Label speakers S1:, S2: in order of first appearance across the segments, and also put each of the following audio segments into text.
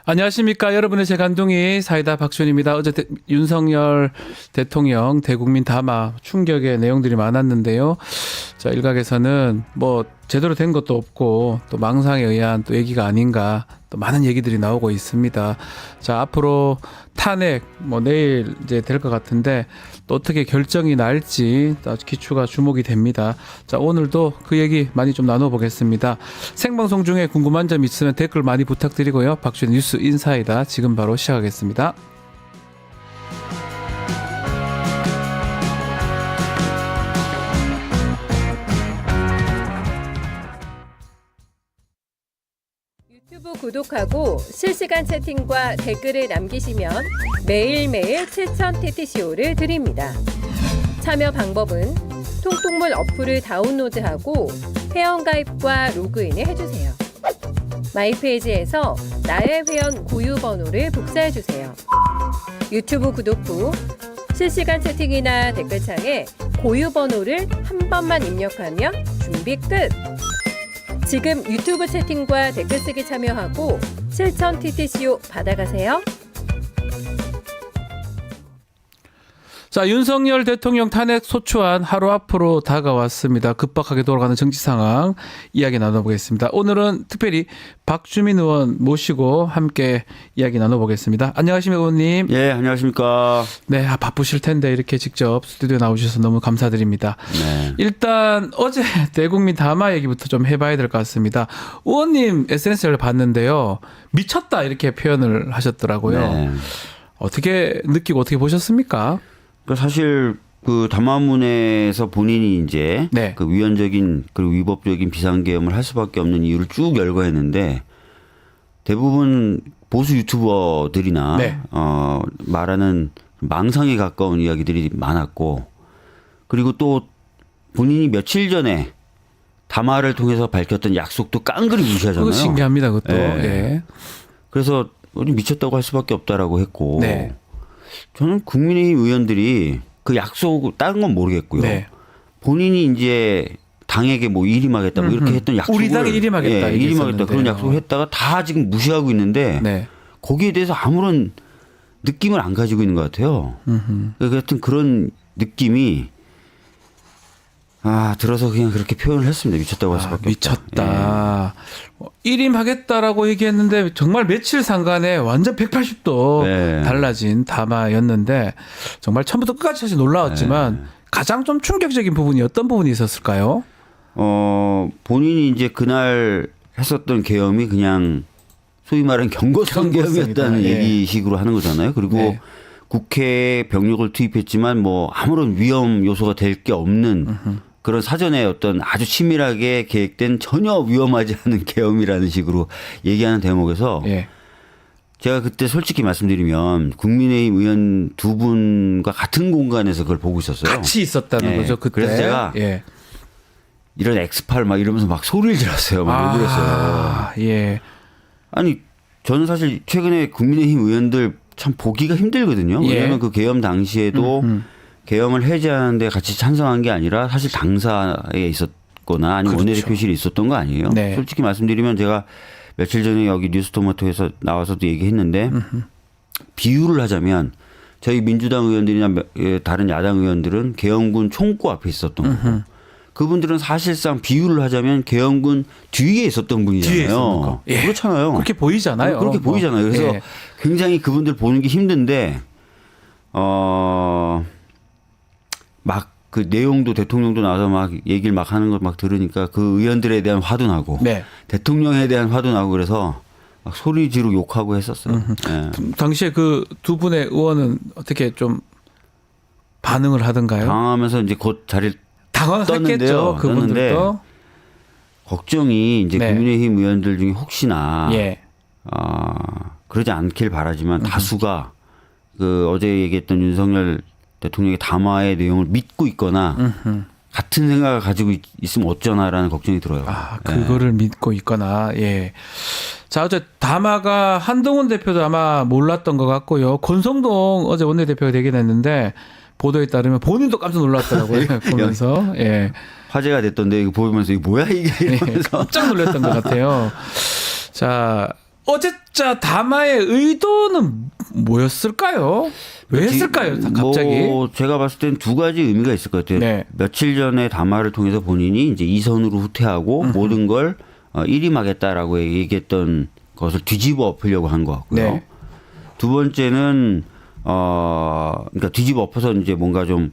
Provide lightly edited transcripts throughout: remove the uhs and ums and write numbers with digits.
S1: 안녕하십니까. 여러분의 재간둥이 사이다 박준입니다. 어제 윤석열 대통령 대국민 담화 충격의 내용들이 많았는데요. 자, 일각에서는 뭐 제대로 된 것도 없고 또 망상에 의한 또 얘기가 아닌가 또 많은 얘기들이 나오고 있습니다. 자, 앞으로 탄핵 뭐 내일 이제 될 것 같은데 또 어떻게 결정이 날지 기추가 주목이 됩니다. 자, 오늘도 그 얘기 많이 좀 나눠보겠습니다. 생방송 중에 궁금한 점 있으면 댓글 많이 부탁드리고요. 박준의 뉴스 인사이다 지금 바로 시작하겠습니다.
S2: 유튜브 구독하고 실시간 채팅과 댓글을 남기시면 매일매일 7,000TTCO를 드립니다. 참여 방법은 통통물 어플을 다운로드하고 회원가입과 로그인을 해주세요. 마이페이지에서 나의 회원 고유 번호를 복사해주세요. 유튜브 구독 후 실시간 채팅이나 댓글창에 고유 번호를 한 번만 입력하면 준비 끝! 지금 유튜브 채팅과 댓글 쓰기 참여하고 7,000TTCO 받아가세요.
S1: 자, 윤석열 대통령 탄핵 소추안 하루 앞으로 다가왔습니다. 급박하게 돌아가는 정치 상황 이야기 나눠보겠습니다. 오늘은 특별히 박주민 의원 모시고 함께 이야기 나눠보겠습니다. 안녕하십니까, 의원님.
S3: 예, 안녕하십니까.
S1: 네, 바쁘실 텐데 이렇게 직접 스튜디오에 나오셔서 너무 감사드립니다.
S3: 네.
S1: 일단 어제 대국민 담화 얘기부터 좀 해봐야 될 것 같습니다. 의원님 SNS를 봤는데요. 미쳤다 이렇게 표현을 하셨더라고요.
S3: 네.
S1: 어떻게 느끼고 어떻게 보셨습니까?
S3: 사실 그 담화문에서 본인이 이제
S1: 네.
S3: 그 위헌적인 그리고 위법적인 비상계엄을 할 수밖에 없는 이유를 쭉 열거했는데 대부분 보수 유튜버들이나
S1: 네.
S3: 말하는 망상에 가까운 이야기들이 많았고 그리고 또 본인이 며칠 전에 담화를 통해서 밝혔던 약속도 깡그리 무시하잖아요.
S1: 그거 신기합니다, 그것도.
S3: 네.
S1: 예.
S3: 그래서 미쳤다고 할 수밖에 없다라고 했고
S1: 네.
S3: 저는 국민의힘 의원들이 그 약속 다른 건 모르겠고요.
S1: 네.
S3: 본인이 이제 당에게 뭐 일임하겠다 뭐 이렇게 했던 약속을
S1: 우리 당에 일임하겠다,
S3: 예, 일임하겠다 그런 약속을 했다가 다 지금 무시하고 있는데
S1: 네.
S3: 거기에 대해서 아무런 느낌을 안 가지고 있는 것 같아요. 하여튼 그런 느낌이 들어서 그냥 그렇게 표현을 했습니다. 미쳤다고 할 수밖에
S1: 미쳤다. 일임하겠다라고 얘기했는데 정말 며칠 상간에 완전 180도
S3: 네.
S1: 달라진 담화였는데 정말 처음부터 끝까지 사실 놀라웠지만 가장 좀 충격적인 부분이 어떤 부분이 있었을까요?
S3: 본인이 이제 그날 했었던 계엄이 그냥 소위 말하는 경고성 계엄이었다는
S1: 예.
S3: 얘기식으로 하는 거잖아요. 그리고
S1: 네.
S3: 국회에 병력을 투입했지만 뭐 아무런 위험 요소가 될 게 없는 그런 사전에 어떤 아주 치밀하게 계획된 전혀 위험하지 않은 계엄이라는 식으로 얘기하는 대목에서
S1: 예.
S3: 제가 그때 솔직히 말씀드리면 국민의힘 의원 두 분과 같은 공간에서 그걸 보고 있었어요.
S1: 같이 있었다는
S3: 예.
S1: 거죠, 그때.
S3: 그래서 제가
S1: 예.
S3: 이런 엑스팔 막 이러면서 막 소리를 질렀어요. 막 욕을 했어요.
S1: 예.
S3: 아니 저는 사실 최근에 국민의힘 의원들 참 보기가 힘들거든요.
S1: 예.
S3: 왜냐하면 그 계엄 당시에도 계엄을 해제하는데 같이 찬성한 게 아니라 사실 당사에 있었거나 아니면
S1: 그렇죠.
S3: 원내대표실에 있었던 거 아니에요.
S1: 네.
S3: 솔직히 말씀드리면 제가 며칠 전에 여기 뉴스토마토에서 나와서도 얘기했는데 비유를 하자면 저희 민주당 의원들이나 다른 야당 의원들은 계엄군 총구 앞에 있었던 거고 그분들은 사실상 비유를 하자면 계엄군 뒤에 있었던 분이잖아요.
S1: 뒤에 있었던
S3: 예. 그렇잖아요.
S1: 그렇게 보이잖아요.
S3: 그렇게 보이잖아요. 그래서
S1: 예.
S3: 굉장히 그분들 보는 게 힘든데 막 그 내용도 대통령도 나와서 막 얘기를 막 하는 걸 막 들으니까 그 의원들에 대한 화도 나고
S1: 네.
S3: 대통령에 대한 화도 나고 그래서 막 소리 지르고 욕하고 했었어요. 예.
S1: 당시에 그 두 분의 의원은 어떻게 좀 반응을 하던가요?
S3: 당하면서 이제 곧 자리를
S1: 당황했겠죠.
S3: 떴는데요.
S1: 그분들도.
S3: 걱정이 이제
S1: 네.
S3: 국민의힘 의원들 중에 혹시나
S1: 예.
S3: 그러지 않길 바라지만 다수가 그 어제 얘기했던 윤석열 대통령의 담화의 내용을 믿고 있거나 같은 생각을 가지고 있으면 어쩌나라는 걱정이 들어요.
S1: 그거를 믿고 있거나, 예. 자, 어제 담화가 한동훈 대표도 아마 몰랐던 것 같고요. 권성동 어제 원내대표가 되긴 했는데 보도에 따르면 본인도 깜짝 놀랐더라고요. 보면서. 예.
S3: 화제가 됐던데 이거 보면서 이거 뭐야 이게 이러면서
S1: 깜짝 놀랐던 것 같아요. 자, 어제자 담화의 의도는 뭐였을까요? 왜 했을까요? 갑자기?
S3: 뭐 제가 봤을 땐 두 가지 의미가 있을 것 같아요.
S1: 네.
S3: 며칠 전에 담화를 통해서 본인이 이제 이선으로 후퇴하고 모든 걸 일임하겠다라고 얘기했던 것을 뒤집어 엎으려고 한 것 같고요.
S1: 네.
S3: 두 번째는 그러니까 뒤집어 엎어서 이제 뭔가 좀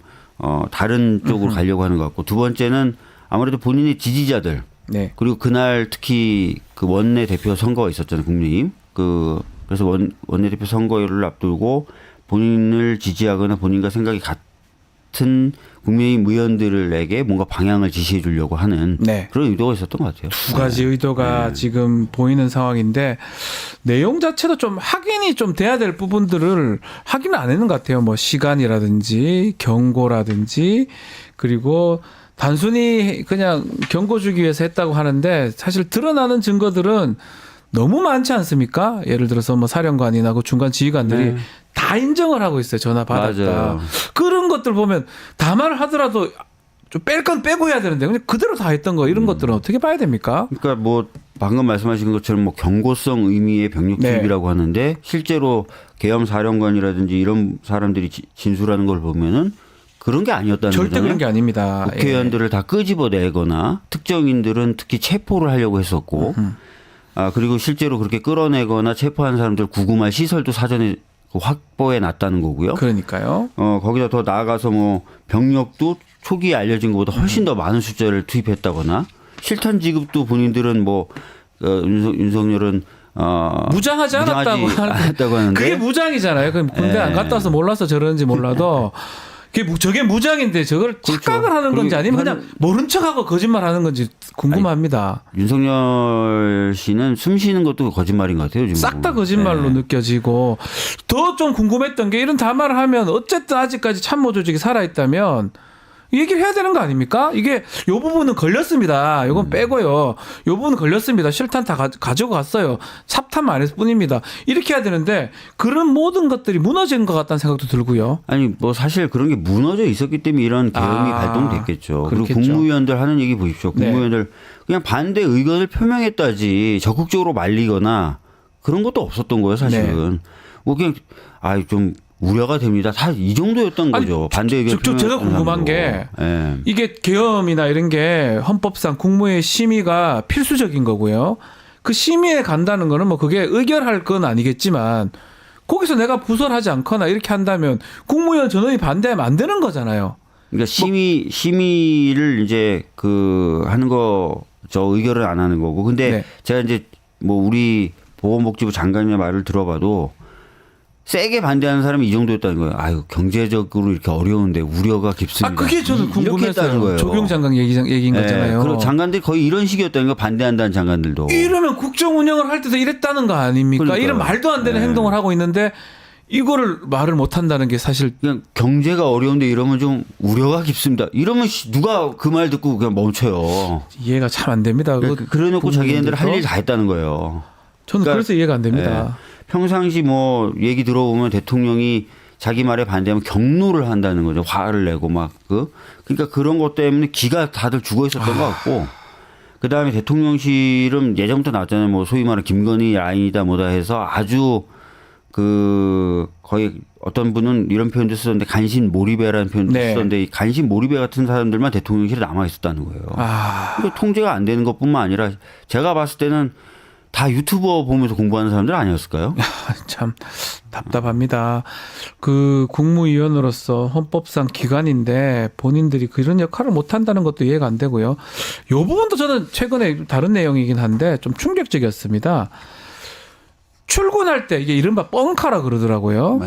S3: 다른 쪽으로 가려고 하는 것 같고, 두 번째는 아무래도 본인의 지지자들,
S1: 네.
S3: 그리고 그날 특히 그 원내 대표 선거가 있었잖아요, 국민의힘. 그래서 원내 대표 선거를 앞두고 본인을 지지하거나 본인과 생각이 같은 국민의힘 의원들에게 뭔가 방향을 지시해 주려고 하는
S1: 네.
S3: 그런 의도가 있었던 것 같아요.
S1: 두 가지 의도가 지금 보이는 상황인데 내용 자체도 좀 확인이 좀 돼야 될 부분들을 확인을 안 했는 것 같아요. 뭐 시간이라든지 경고라든지, 그리고 단순히 그냥 경고 주기 위해서 했다고 하는데 사실 드러나는 증거들은 너무 많지 않습니까? 예를 들어서 뭐 사령관이나 그 중간 지휘관들이 다 인정을 하고 있어요. 전화 받았다.
S3: 맞아요.
S1: 그런 것들 보면 담화를 하더라도 좀 뺄 건 빼고 해야 되는데 그냥 그대로 다 했던 거, 이런 것들은 어떻게 봐야 됩니까?
S3: 그러니까 뭐 방금 말씀하신 것처럼 뭐 경고성 의미의 병력 투입이라고 하는데, 실제로 계엄 사령관이라든지 이런 사람들이 진술하는 걸 보면은 그런 게 아니었다는
S1: 절대
S3: 거잖아요.
S1: 그런 게 아닙니다.
S3: 국회의원들을 다 끄집어내거나 특정인들은 특히 체포를 하려고 했었고, 그리고 실제로 그렇게 끌어내거나 체포한 사람들 구금할 시설도 사전에 확보해 놨다는 거고요.
S1: 그러니까요.
S3: 거기다 더 나아가서 뭐 병력도 초기에 알려진 것보다 훨씬 더 많은 숫자를 투입했다거나, 실탄 지급도 본인들은 뭐 윤석열은
S1: 무장하지 않았다고
S3: 하는데,
S1: 그게 무장이잖아요. 그럼 군대 안 갔다 와서 몰라서 저러는지 몰라도 저게 무장인데 저걸 착각을 하는 건지 아니면 그냥 모른 척하고 거짓말하는 건지 궁금합니다.
S3: 윤석열 씨는 숨 쉬는 것도 거짓말인 것 같아요. 지금
S1: 싹 다 거짓말로 느껴지고, 더 좀 궁금했던 게 이런 담화를 하면 어쨌든 아직까지 참모 조직이 살아있다면 얘기를 해야 되는 거 아닙니까? 이게 요 부분은 걸렸습니다. 요건 빼고요. 요 부분은 걸렸습니다. 실탄 다 가지고 갔어요. 삽탄만 안 했을 뿐입니다. 이렇게 해야 되는데 그런 모든 것들이 무너진 것 같다는 생각도 들고요.
S3: 아니 뭐 사실 그런 게 무너져 있었기 때문에 이런 계엄이 발동됐겠죠.
S1: 그렇겠죠.
S3: 그리고 국무위원들 하는 얘기 보십시오.
S1: 네.
S3: 국무위원들 그냥 반대 의견을 표명했다지 적극적으로 말리거나 그런 것도 없었던 거예요, 사실은. 뭐 그냥 좀 우려가 됩니다. 다 이 정도였던 거죠. 반대 의견.
S1: 제가 궁금한 게 이게 계엄이나 이런 게 헌법상 국무회의 심의가 필수적인 거고요. 그 심의에 간다는 거는 뭐 그게 의결할 건 아니겠지만 거기서 내가 부설하지 않거나 이렇게 한다면 국무위원 전원이 반대하면 안 되는 거잖아요.
S3: 그러니까 심의를 이제 하는 거 저 의결을 안 하는 거고. 근데 제가 이제 뭐 우리 보건복지부 장관의 말을 들어봐도 세게 반대하는 사람이 이 정도였다는 거예요. 경제적으로 이렇게 어려운데 우려가 깊습니다.
S1: 그게 저는 궁금했어요.
S3: 거예요.
S1: 조경 장관 얘기인 거잖아요.
S3: 그리고 장관들이 거의 이런 식이었다는 거, 반대한다는 장관들도.
S1: 이러면 국정 운영을 할 때도 이랬다는 거 아닙니까?
S3: 그러니까요.
S1: 이런 말도 안 되는 행동을 하고 있는데 이거를 말을 못 한다는 게 사실
S3: 그냥 경제가 어려운데 이러면 좀 우려가 깊습니다. 이러면 누가 그 말 듣고 그냥 멈춰요.
S1: 이해가 참 안 됩니다.
S3: 그래놓고 자기네들 할 일 다 했다는 거예요.
S1: 저는 그래서 이해가 안 됩니다.
S3: 평상시 뭐 얘기 들어보면 대통령이 자기 말에 반대하면 경로를 한다는 거죠. 화를 내고 그러니까 그런 것 때문에 기가 다들 죽어 있었던 것 같고, 그다음에 대통령실은 예전부터 나왔잖아요. 뭐 소위 말하는 김건희 라인이다 뭐다 해서 아주 거의 어떤 분은 이런 표현도 쓰던데 간신 몰입해라는 표현도 쓰던데, 이 간신 몰입해 같은 사람들만 대통령실에 남아 있었다는 거예요. 그러니까 통제가 안 되는 것뿐만 아니라 제가 봤을 때는 다 유튜버 보면서 공부하는 사람들 아니었을까요?
S1: 참 답답합니다. 국무위원으로서 헌법상 기관인데 본인들이 그런 역할을 못 한다는 것도 이해가 안 되고요. 이 부분도 저는 최근에 다른 내용이긴 한데 좀 충격적이었습니다. 출근할 때 이게 이른바 뻥카라 그러더라고요.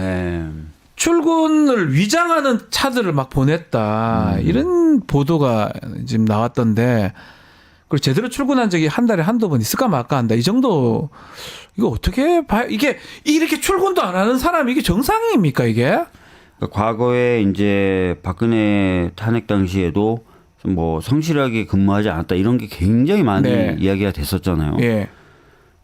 S1: 출근을 위장하는 차들을 막 보냈다. 이런 보도가 지금 나왔던데, 그리고 제대로 출근한 적이 한 달에 한두 번 있을까 말까 한다. 이 정도, 이거 어떻게 봐요? 이게 이렇게 출근도 안 하는 사람이 이게 정상입니까, 이게?
S3: 그러니까 과거에 이제 박근혜 탄핵 당시에도 뭐 성실하게 근무하지 않았다 이런 게 굉장히 많이 이야기가 됐었잖아요.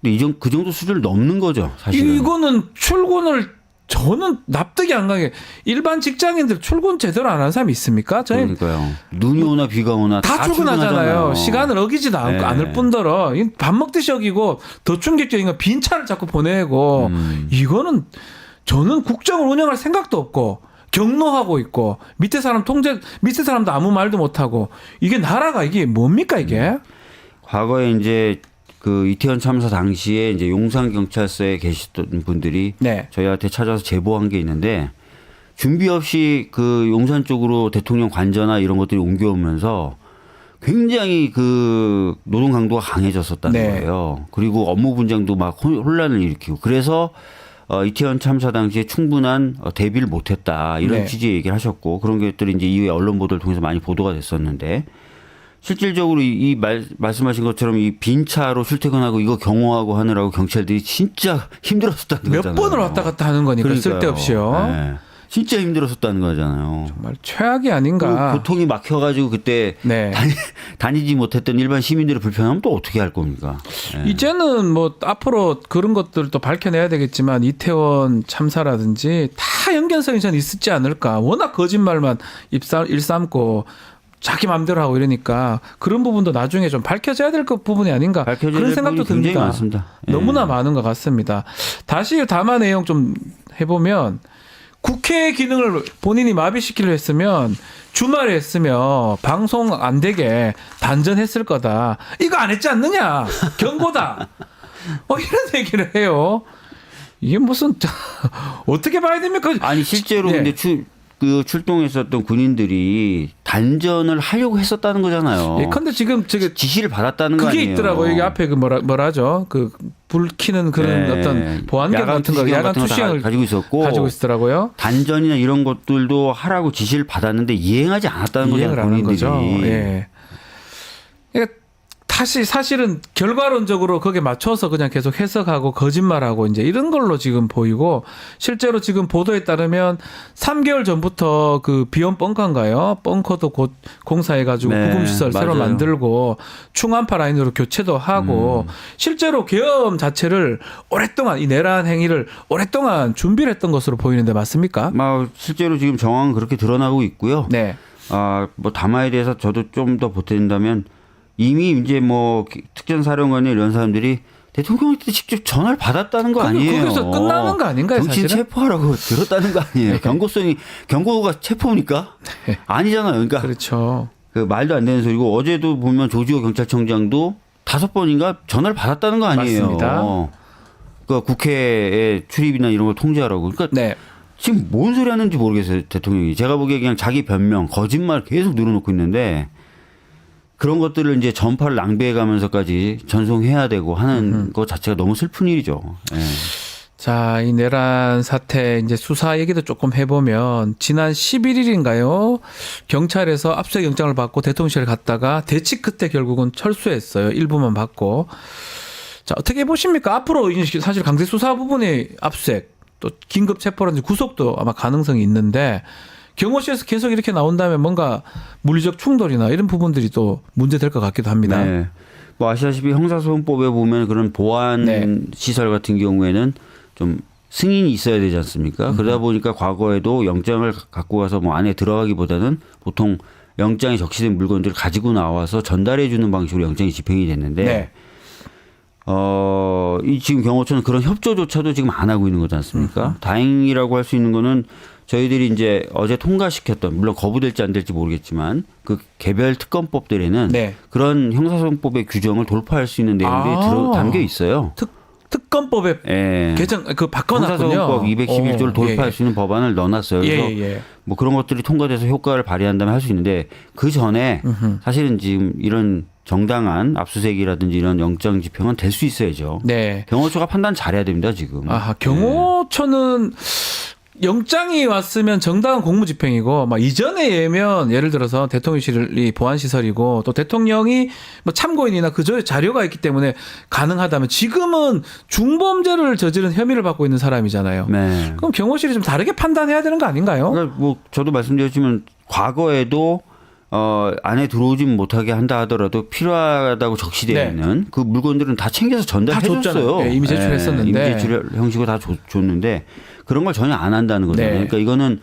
S3: 근데 그 정도 수준을 넘는 거죠, 사실은.
S1: 이거는 출근을 저는 납득이 안 가게 일반 직장인들 출근 제대로 안 하는 사람이 있습니까? 저희
S3: 그러니까요. 눈이 오나 비가 오나
S1: 다 출근하잖아요. 시간을 어기지도 않고
S3: 네.
S1: 않을 뿐더러 밥 먹듯이 어기고 더 충격적인 건 빈 차를 자꾸 보내고 이거는 저는 국정을 운영할 생각도 없고 경로하고 있고 밑에 사람도 아무 말도 못 하고 이게 나라가 이게 뭡니까 이게?
S3: 과거에 이제 그 이태원 참사 당시에 이제 용산 경찰서에 계셨던 분들이
S1: 네.
S3: 저희한테 찾아서 제보한 게 있는데 준비 없이 그 용산 쪽으로 대통령 관저나 이런 것들이 옮겨오면서 굉장히 그 노동 강도가 강해졌었다는
S1: 네.
S3: 거예요. 그리고 업무 분장도 막 혼란을 일으키고 그래서 이태원 참사 당시에 충분한 대비를 못했다 이런
S1: 네.
S3: 취지의 얘기를 하셨고 그런 것들이 이제 이후에 언론 보도를 통해서 많이 보도가 됐었는데 실질적으로 말씀하신 것처럼 이 빈 차로 출퇴근하고 이거 경호하고 하느라고 경찰들이 진짜 힘들었었다는
S1: 몇
S3: 거잖아요.
S1: 번을 왔다 갔다 하는 거니까
S3: 그러니까요.
S1: 쓸데없이요.
S3: 네. 진짜 힘들었었다는 거잖아요.
S1: 정말 최악이 아닌가.
S3: 교통이 막혀가지고 그때
S1: 네.
S3: 다니지 못했던 일반 시민들의 불편하면 또 어떻게 할 겁니까? 네.
S1: 이제는 뭐 앞으로 그런 것들도 밝혀내야 되겠지만 이태원 참사라든지 다 연관성이 전 있었지 않을까. 워낙 거짓말만 일삼고 자기 마음대로 하고 이러니까 그런 부분도 나중에 좀 밝혀져야 될 부분이 아닌가.
S3: 밝혀져야
S1: 그런
S3: 될
S1: 생각도
S3: 부분이 굉장히
S1: 듭니다.
S3: 많습니다. 예.
S1: 너무나 많은 것 같습니다. 다시 담화 내용 좀 해보면 국회 기능을 본인이 마비시키려 했으면 주말에 했으면 방송 안 되게 단전했을 거다. 이거 안 했지 않느냐. 경고다. 이런 얘기를 해요. 이게 무슨 어떻게 봐야 됩니까?
S3: 아니 실제로
S1: 네.
S3: 근데 출동했었던 군인들이 단전을 하려고 했었다는 거잖아요.
S1: 예컨대 지금 저게
S3: 지시를 받았다는 거
S1: 그게
S3: 아니에요.
S1: 있더라고요. 여기 앞에 그 뭐라죠? 그 불 켜는 그런
S3: 네.
S1: 어떤 보안경 같은 거, 야간
S3: 같은 거
S1: 투시형을
S3: 가지고 있었고
S1: 가지고 있더라고요.
S3: 단전이나 이런 것들도 하라고 지시를 받았는데 이행하지 않았다는
S1: 이행을
S3: 거잖아요.
S1: 안 한
S3: 본인들이.
S1: 거죠. 예. 그러니까 다시 사실은 결과론적으로 거기에 맞춰서 그냥 계속 해석하고 거짓말하고 이제 이런 걸로 지금 보이고 실제로 지금 보도에 따르면 3개월 전부터 그 비원 벙커인가요? 벙커도 곧 공사해가지고
S3: 네,
S1: 구금시설 새로
S3: 맞아요.
S1: 만들고 충암파 라인으로 교체도 하고 실제로 계엄 자체를 오랫동안 이 내란 행위를 오랫동안 준비를 했던 것으로 보이는데 맞습니까?
S3: 실제로 지금 정황은 그렇게 드러나고 있고요.
S1: 네.
S3: 뭐 담화에 대해서 저도 좀 더 보탠다면 이미 이제 뭐 특전사령관이 이런 사람들이 대통령한테 직접 전화를 받았다는 거 아니에요.
S1: 거기서 끝나는 거 아닌가요,
S3: 정치인
S1: 사실은?
S3: 체포하라고 들었다는 거 아니에요. 경고가 체포입니까? 아니잖아요. 그러니까
S1: 그렇죠.
S3: 그 말도 안 되는 소리고 어제도 보면 조지호 경찰청장도 5번인가 전화를 받았다는 거 아니에요.
S1: 맞습니다.
S3: 그 국회의 출입이나 이런 걸 통제하라고. 그러니까
S1: 네.
S3: 지금 뭔 소리 하는지 모르겠어요, 대통령이. 제가 보기에 그냥 자기 변명, 거짓말 계속 늘어놓고 있는데 그런 것들을 이제 전파를 낭비해 가면서까지 전송해야 되고 하는 것 자체가 너무 슬픈 일이죠. 예.
S1: 자, 이 내란 사태 이제 수사 얘기도 조금 해보면 지난 11일인가요? 경찰에서 압수수색 영장을 받고 대통령실에 갔다가 대치 끝에 결국은 철수했어요. 일부만 받고. 자, 어떻게 보십니까? 앞으로 이제 사실 강제 수사 부분의 압수수색 또 긴급 체포라든지 구속도 아마 가능성이 있는데 경호실에서 계속 이렇게 나온다면 뭔가 물리적 충돌이나 이런 부분들이 또 문제될 것 같기도 합니다.
S3: 네. 뭐 아시다시피 형사소송법에 보면 그런 보안
S1: 네.
S3: 시설 같은 경우에는 좀 승인이 있어야 되지 않습니까? 그러다 보니까 과거에도 영장을 갖고 가서 뭐 안에 들어가기보다는 보통 영장에 적시된 물건들을 가지고 나와서 전달해 주는 방식으로 영장이 집행이 됐는데
S1: 네.
S3: 이 지금 경호처는 그런 협조조차도 지금 안 하고 있는 거지 않습니까? 다행이라고 할 수 있는 거는 저희들이 이제 어제 통과시켰던 물론 거부될지 안 될지 모르겠지만 그 개별 특검법들에는
S1: 네.
S3: 그런 형사소송법의 규정을 돌파할 수 있는 내용들이 담겨 있어요.
S1: 특검법에
S3: 예.
S1: 개정 바꿔놨군요.
S3: 형사소송법 211조를 돌파할 수 있는 법안을 넣어놨어요. 그래서 뭐 그런 것들이 통과돼서 효과를 발휘한다면 할 수 있는데 그 전에 사실은 지금 이런 정당한 압수수색이라든지 이런 영장 집행은 될 수 있어야죠.
S1: 네.
S3: 경호처가 판단 잘해야 됩니다 지금.
S1: 경호처는 영장이 왔으면 정당한 공무집행이고 막 이전에 예면 예를 들어서 대통령실이 보안시설이고 또 대통령이 뭐 참고인이나 그저 자료가 있기 때문에 가능하다면 지금은 중범죄를 저지른 혐의를 받고 있는 사람이잖아요.
S3: 네.
S1: 그럼 경호실이 좀 다르게 판단해야 되는 거 아닌가요?
S3: 그러니까 뭐 저도 말씀드렸지만 과거에도 안에 들어오진 못하게 한다 하더라도 필요하다고 적시되어
S1: 네.
S3: 있는 그 물건들은 다 챙겨서 전달해 줬어요.
S1: 줬잖아요. 네, 이미 제출했었는데.
S3: 이미 제출 형식으로 다 줬는데 그런 걸 전혀 안 한다는 거잖아요.
S1: 네.
S3: 그러니까 이거는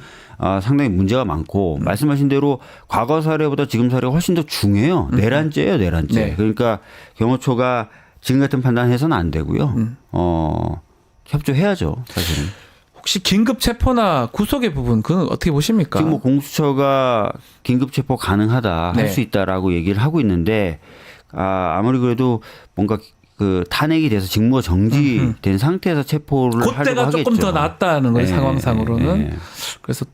S3: 상당히 문제가 많고 말씀하신 대로 과거 사례보다 지금 사례가 훨씬 더 중요해요. 내란죄예요, 내란죄.
S1: 네.
S3: 그러니까 경호처가 지금 같은 판단해서는 안 되고요. 협조해야죠, 사실은.
S1: 혹시 긴급 체포나 구속의 부분 그건 어떻게 보십니까?
S3: 지금 뭐 공수처가 긴급 체포 가능하다
S1: 네.
S3: 할 수 있다라고 얘기를 하고 있는데 아무리 그래도 뭔가 그 탄핵이 돼서 직무가 정지된 상태에서 체포를 하려고
S1: 그때가
S3: 하겠죠.
S1: 조금 더 낫다는 거예요,
S3: 네,
S1: 상황상으로는.
S3: 네.
S1: 그래서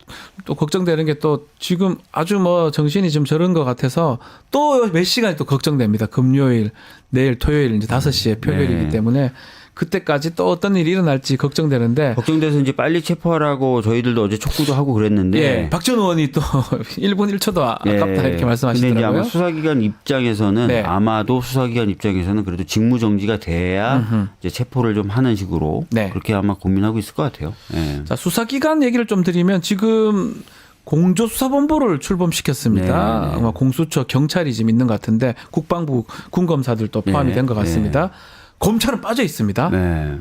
S1: 또 걱정되는 게 또 지금 아주 뭐 정신이 좀 저런 것 같아서 또 몇 시간이 또 걱정됩니다. 금요일, 내일 토요일 이제 5시에 표결이기
S3: 네.
S1: 때문에 그때까지 또 어떤 일이 일어날지 걱정되는데.
S3: 걱정돼서 이제 빨리 체포하라고 저희들도 어제 촉구도 하고 그랬는데.
S1: 예, 박전 의원이 또 1분 1초도 아깝다 이렇게
S3: 근데 이제
S1: 말씀하시더라고요.
S3: 아마 수사기관 입장에서는
S1: 네.
S3: 아마도 수사기관 입장에서는 그래도 직무 정지가 돼야 이제 체포를 좀 하는 식으로
S1: 네.
S3: 그렇게 아마 고민하고 있을 것 같아요. 예.
S1: 자, 수사기관 얘기를 좀 드리면 지금 공조수사본부를 출범시켰습니다.
S3: 네.
S1: 아마 공수처, 경찰이 지금 있는 것 같은데 국방부 군검사들도 포함이
S3: 네.
S1: 된 것 같습니다. 검찰은 빠져 있습니다.
S3: 네.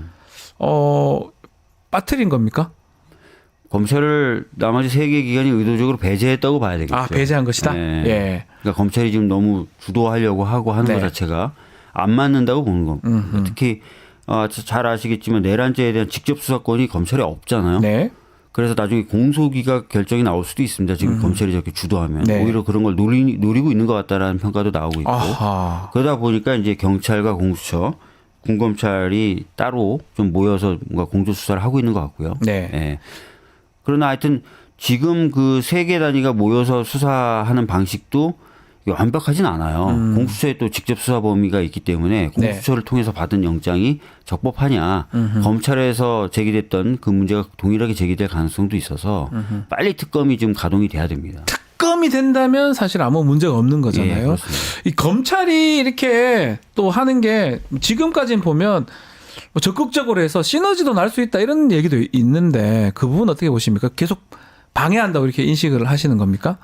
S1: 빠뜨린 겁니까?
S3: 검찰을 나머지 세 개 기관이 의도적으로 배제했다고 봐야 되겠죠.
S1: 아, 배제한 것이다?
S3: 네.
S1: 예.
S3: 그러니까 검찰이 지금 너무 주도하려고 하고 하는
S1: 네.
S3: 것 자체가 안 맞는다고 보는 겁니다. 특히 잘 아시겠지만 내란죄에 대한 직접 수사권이 검찰에 없잖아요.
S1: 네.
S3: 그래서 나중에 공소기각 결정이 나올 수도 있습니다. 지금 검찰이 저렇게 주도하면
S1: 네.
S3: 오히려 그런 걸 노리고 있는 것 같다라는 평가도 나오고 있고
S1: 아하.
S3: 그러다 보니까 이제 경찰과 공수처, 군검찰이 따로 좀 모여서 뭔가 공조 수사를 하고 있는 것 같고요.
S1: 네.
S3: 예. 그러나 하여튼 지금 그 세 개 단위가 모여서 수사하는 방식도 완벽하진 않아요. 공수처에 또 직접 수사 범위가 있기 때문에 공수처를 통해서 받은 영장이 적법하냐. 검찰에서 제기됐던 그 문제가 동일하게 제기될 가능성도 있어서 빨리 특검이 좀 가동이 돼야 됩니다.
S1: 특검이 된다면 사실 아무 문제가 없는 거잖아요.
S3: 예, 그렇습니다.
S1: 이 검찰이 이렇게 또 하는 게 지금까지는 보면 뭐 적극적으로 해서 시너지도 날 수 있다 이런 얘기도 있는데 그 부분 어떻게 보십니까? 계속 방해한다고 이렇게 인식을 하시는 겁니까?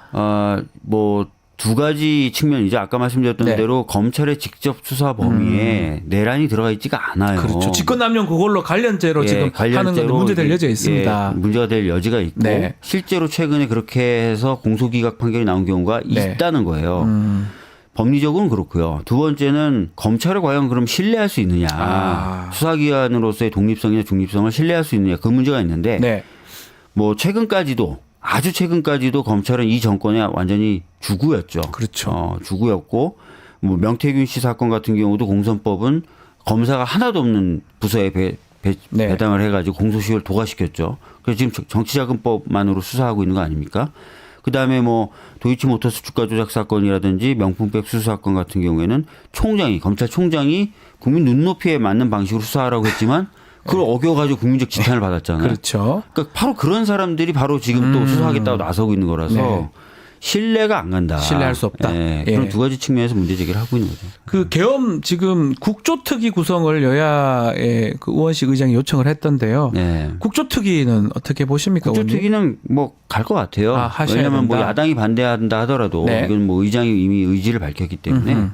S3: 뭐 두 가지 측면이죠. 아까 말씀드렸던
S1: 네.
S3: 대로 검찰의 직접 수사 범위에 내란이 들어가 있지가 않아요.
S1: 그렇죠. 직권남용 그걸로 관련죄로 지금 하는 건데 문제될 여지가 있습니다.
S3: 문제가 될 여지가 있고
S1: 네.
S3: 실제로 최근에 그렇게 해서 공소기각 판결이 나온 경우가
S1: 네.
S3: 있다는 거예요. 법리적으로는 그렇고요. 두 번째는 검찰을 과연 그럼 신뢰할 수 있느냐. 수사기관으로서의 독립성이나 중립성을 신뢰할 수 있느냐. 그 문제가 있는데
S1: 네.
S3: 뭐 최근까지도 아주 최근까지도 검찰은 이 정권의 완전히 주구였죠.
S1: 그렇죠.
S3: 주구였고 뭐 명태균 씨 사건 같은 경우도 공선법은 검사가 하나도 없는 부서에
S1: 네.
S3: 배당을 해가지고 공소시효를 도과시켰죠. 그래서 지금 정치자금법만으로 수사하고 있는 거 아닙니까? 그다음에 뭐 도이치모터스 주가 조작 사건이라든지 명품백 수수 사건 같은 경우에는 검찰총장이 국민 눈높이에 맞는 방식으로 수사하라고 했지만 그걸 어겨가지고 국민적 지탄을 받았잖아요.
S1: 그렇죠.
S3: 그러니까 바로 그런 사람들이 바로 지금 또 수사하겠다고 나서고 있는 거라서
S1: 네.
S3: 신뢰가 안 간다.
S1: 신뢰할 수 없다.
S3: 예,
S1: 예.
S3: 그런 두 가지 측면에서 문제 제기를 하고 있는 거죠.
S1: 그 계엄 지금 국조특위 구성을 여야의 그 의원식 의장이 요청을 했던데요.
S3: 네.
S1: 국조특위는 어떻게 보십니까? 의원님?
S3: 국조특위는 뭐 갈 것 같아요.
S1: 하셔야
S3: 왜냐하면 뭐
S1: 된다.
S3: 야당이 반대한다 하더라도
S1: 네.
S3: 이건 뭐 의장이 이미 의지를 밝혔기 때문에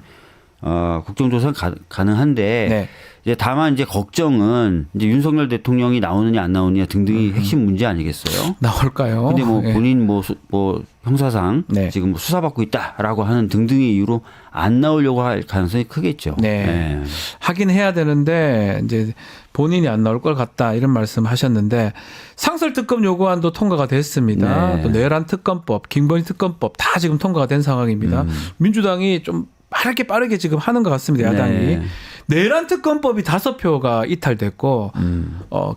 S3: 국정조사는 가능한데
S1: 네.
S3: 이제 다만 이제 걱정은 이제 윤석열 대통령이 나오느냐 안 나오느냐 등등이 핵심 문제 아니겠어요?
S1: 나올까요?
S3: 근데 뭐
S1: 예.
S3: 본인 뭐 형사상
S1: 네.
S3: 지금 뭐 수사받고 있다라고 하는 등등의 이유로 안 나오려고 할 가능성이 크겠죠.
S1: 네. 하긴 해야 되는데 이제 본인이 안 나올 것 같다 이런 말씀하셨는데 상설특검 요구안도 통과가 됐습니다.
S3: 네.
S1: 또 내란 특검법, 김건희 특검법 다 지금 통과가 된 상황입니다. 민주당이 좀 빠르게 지금 하는 것 같습니다. 야당이.
S3: 네.
S1: 내란 특검법이 5표가 이탈됐고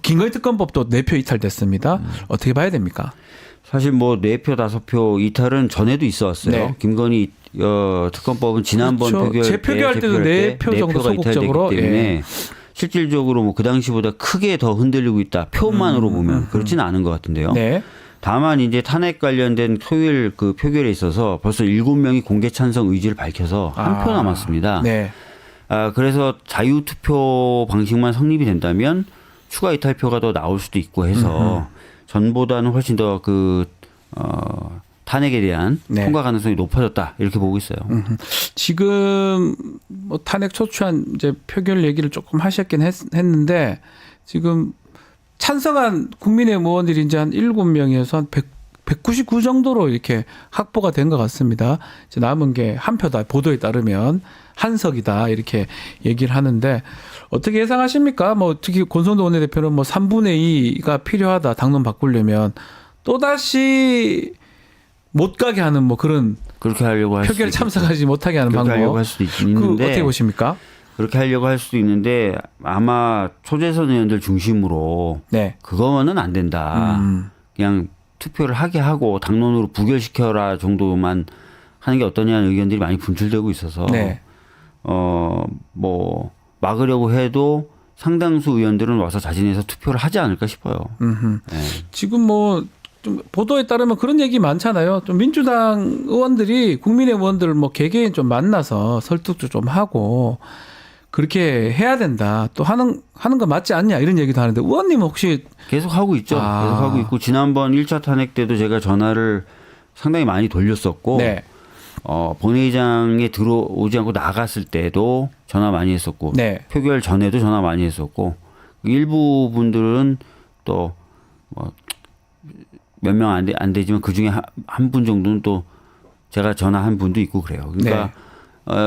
S1: 김건희 특검법도 4표 이탈됐습니다. 어떻게 봐야 됩니까?
S3: 사실 뭐 4표, 5표 이탈은 전에도 있어 왔어요.
S1: 네.
S3: 김건희 특검법은 지난번
S1: 그렇죠.
S3: 표결
S1: 재표결할 때도 4표 정도 소극적으로
S3: 때문에 실질적으로 뭐 그 당시보다 크게 더 흔들리고 있다. 표만으로 보면 그렇지는 않은 것 같은데요.
S1: 네.
S3: 다만 이제 탄핵 관련된 토요일 그 표결에 있어서 벌써 7명이 공개 찬성 의지를 밝혀서 한 표 남았습니다.
S1: 네.
S3: 그래서 자유투표 방식만 성립이 된다면 추가 이탈표가 더 나올 수도 있고 해서 전보다는 훨씬 더 탄핵에 대한
S1: 네.
S3: 통과 가능성이 높아졌다 이렇게 보고 있어요.
S1: 지금 뭐 탄핵 초추안 이제 표결 얘기를 조금 하셨긴 했는데 지금 찬성한 국민의힘 의원들이 이제 한 7명이어서 한 199 정도로 이렇게 확보가 된 것 같습니다. 이제 남은 게 한 표다. 보도에 따르면 한석이다 이렇게 얘기를 하는데 어떻게 예상하십니까? 뭐 특히 권성도 원내대표는 뭐 3분의 2가 필요하다. 당론 바꾸려면 또다시 못 가게 하는 뭐 그런
S3: 그렇게 하려고 할
S1: 표결에
S3: 수도
S1: 참석하지 못하게 하는
S3: 그렇게
S1: 방법.
S3: 하려고 할 수도
S1: 그
S3: 있는데
S1: 어떻게 보십니까?
S3: 그렇게 하려고 할 수도 있는데 아마 초재선 의원들 중심으로
S1: 네.
S3: 그거는 안 된다. 그냥 투표를 하게 하고 당론으로 부결시켜라 정도만 하는 게 어떠냐는 의견들이 많이 분출되고 있어서
S1: 네.
S3: 뭐 막으려고 해도 상당수 의원들은 와서 자진해서 투표를 하지 않을까 싶어요. 네.
S1: 지금 뭐 좀 보도에 따르면 그런 얘기 많잖아요. 좀 민주당 의원들이 국민의힘 의원들 뭐 개개인 좀 만나서 설득도 좀 하고 그렇게 해야 된다. 또 하는 거 맞지 않냐 이런 얘기도 하는데 의원님은 혹시
S3: 계속 하고 있죠.
S1: 아.
S3: 계속 하고 있고 지난번 1차 탄핵 때도 제가 전화를 상당히 많이 돌렸었고
S1: 네.
S3: 본회의장에 들어오지 않고 나갔을 때도 전화 많이 했었고
S1: 네.
S3: 표결 전에도 전화 많이 했었고 일부 분들은 또 뭐 몇 명 안 되지만 그 중에 한 분 정도는 또 제가 전화한 분도 있고 그래요. 그러니까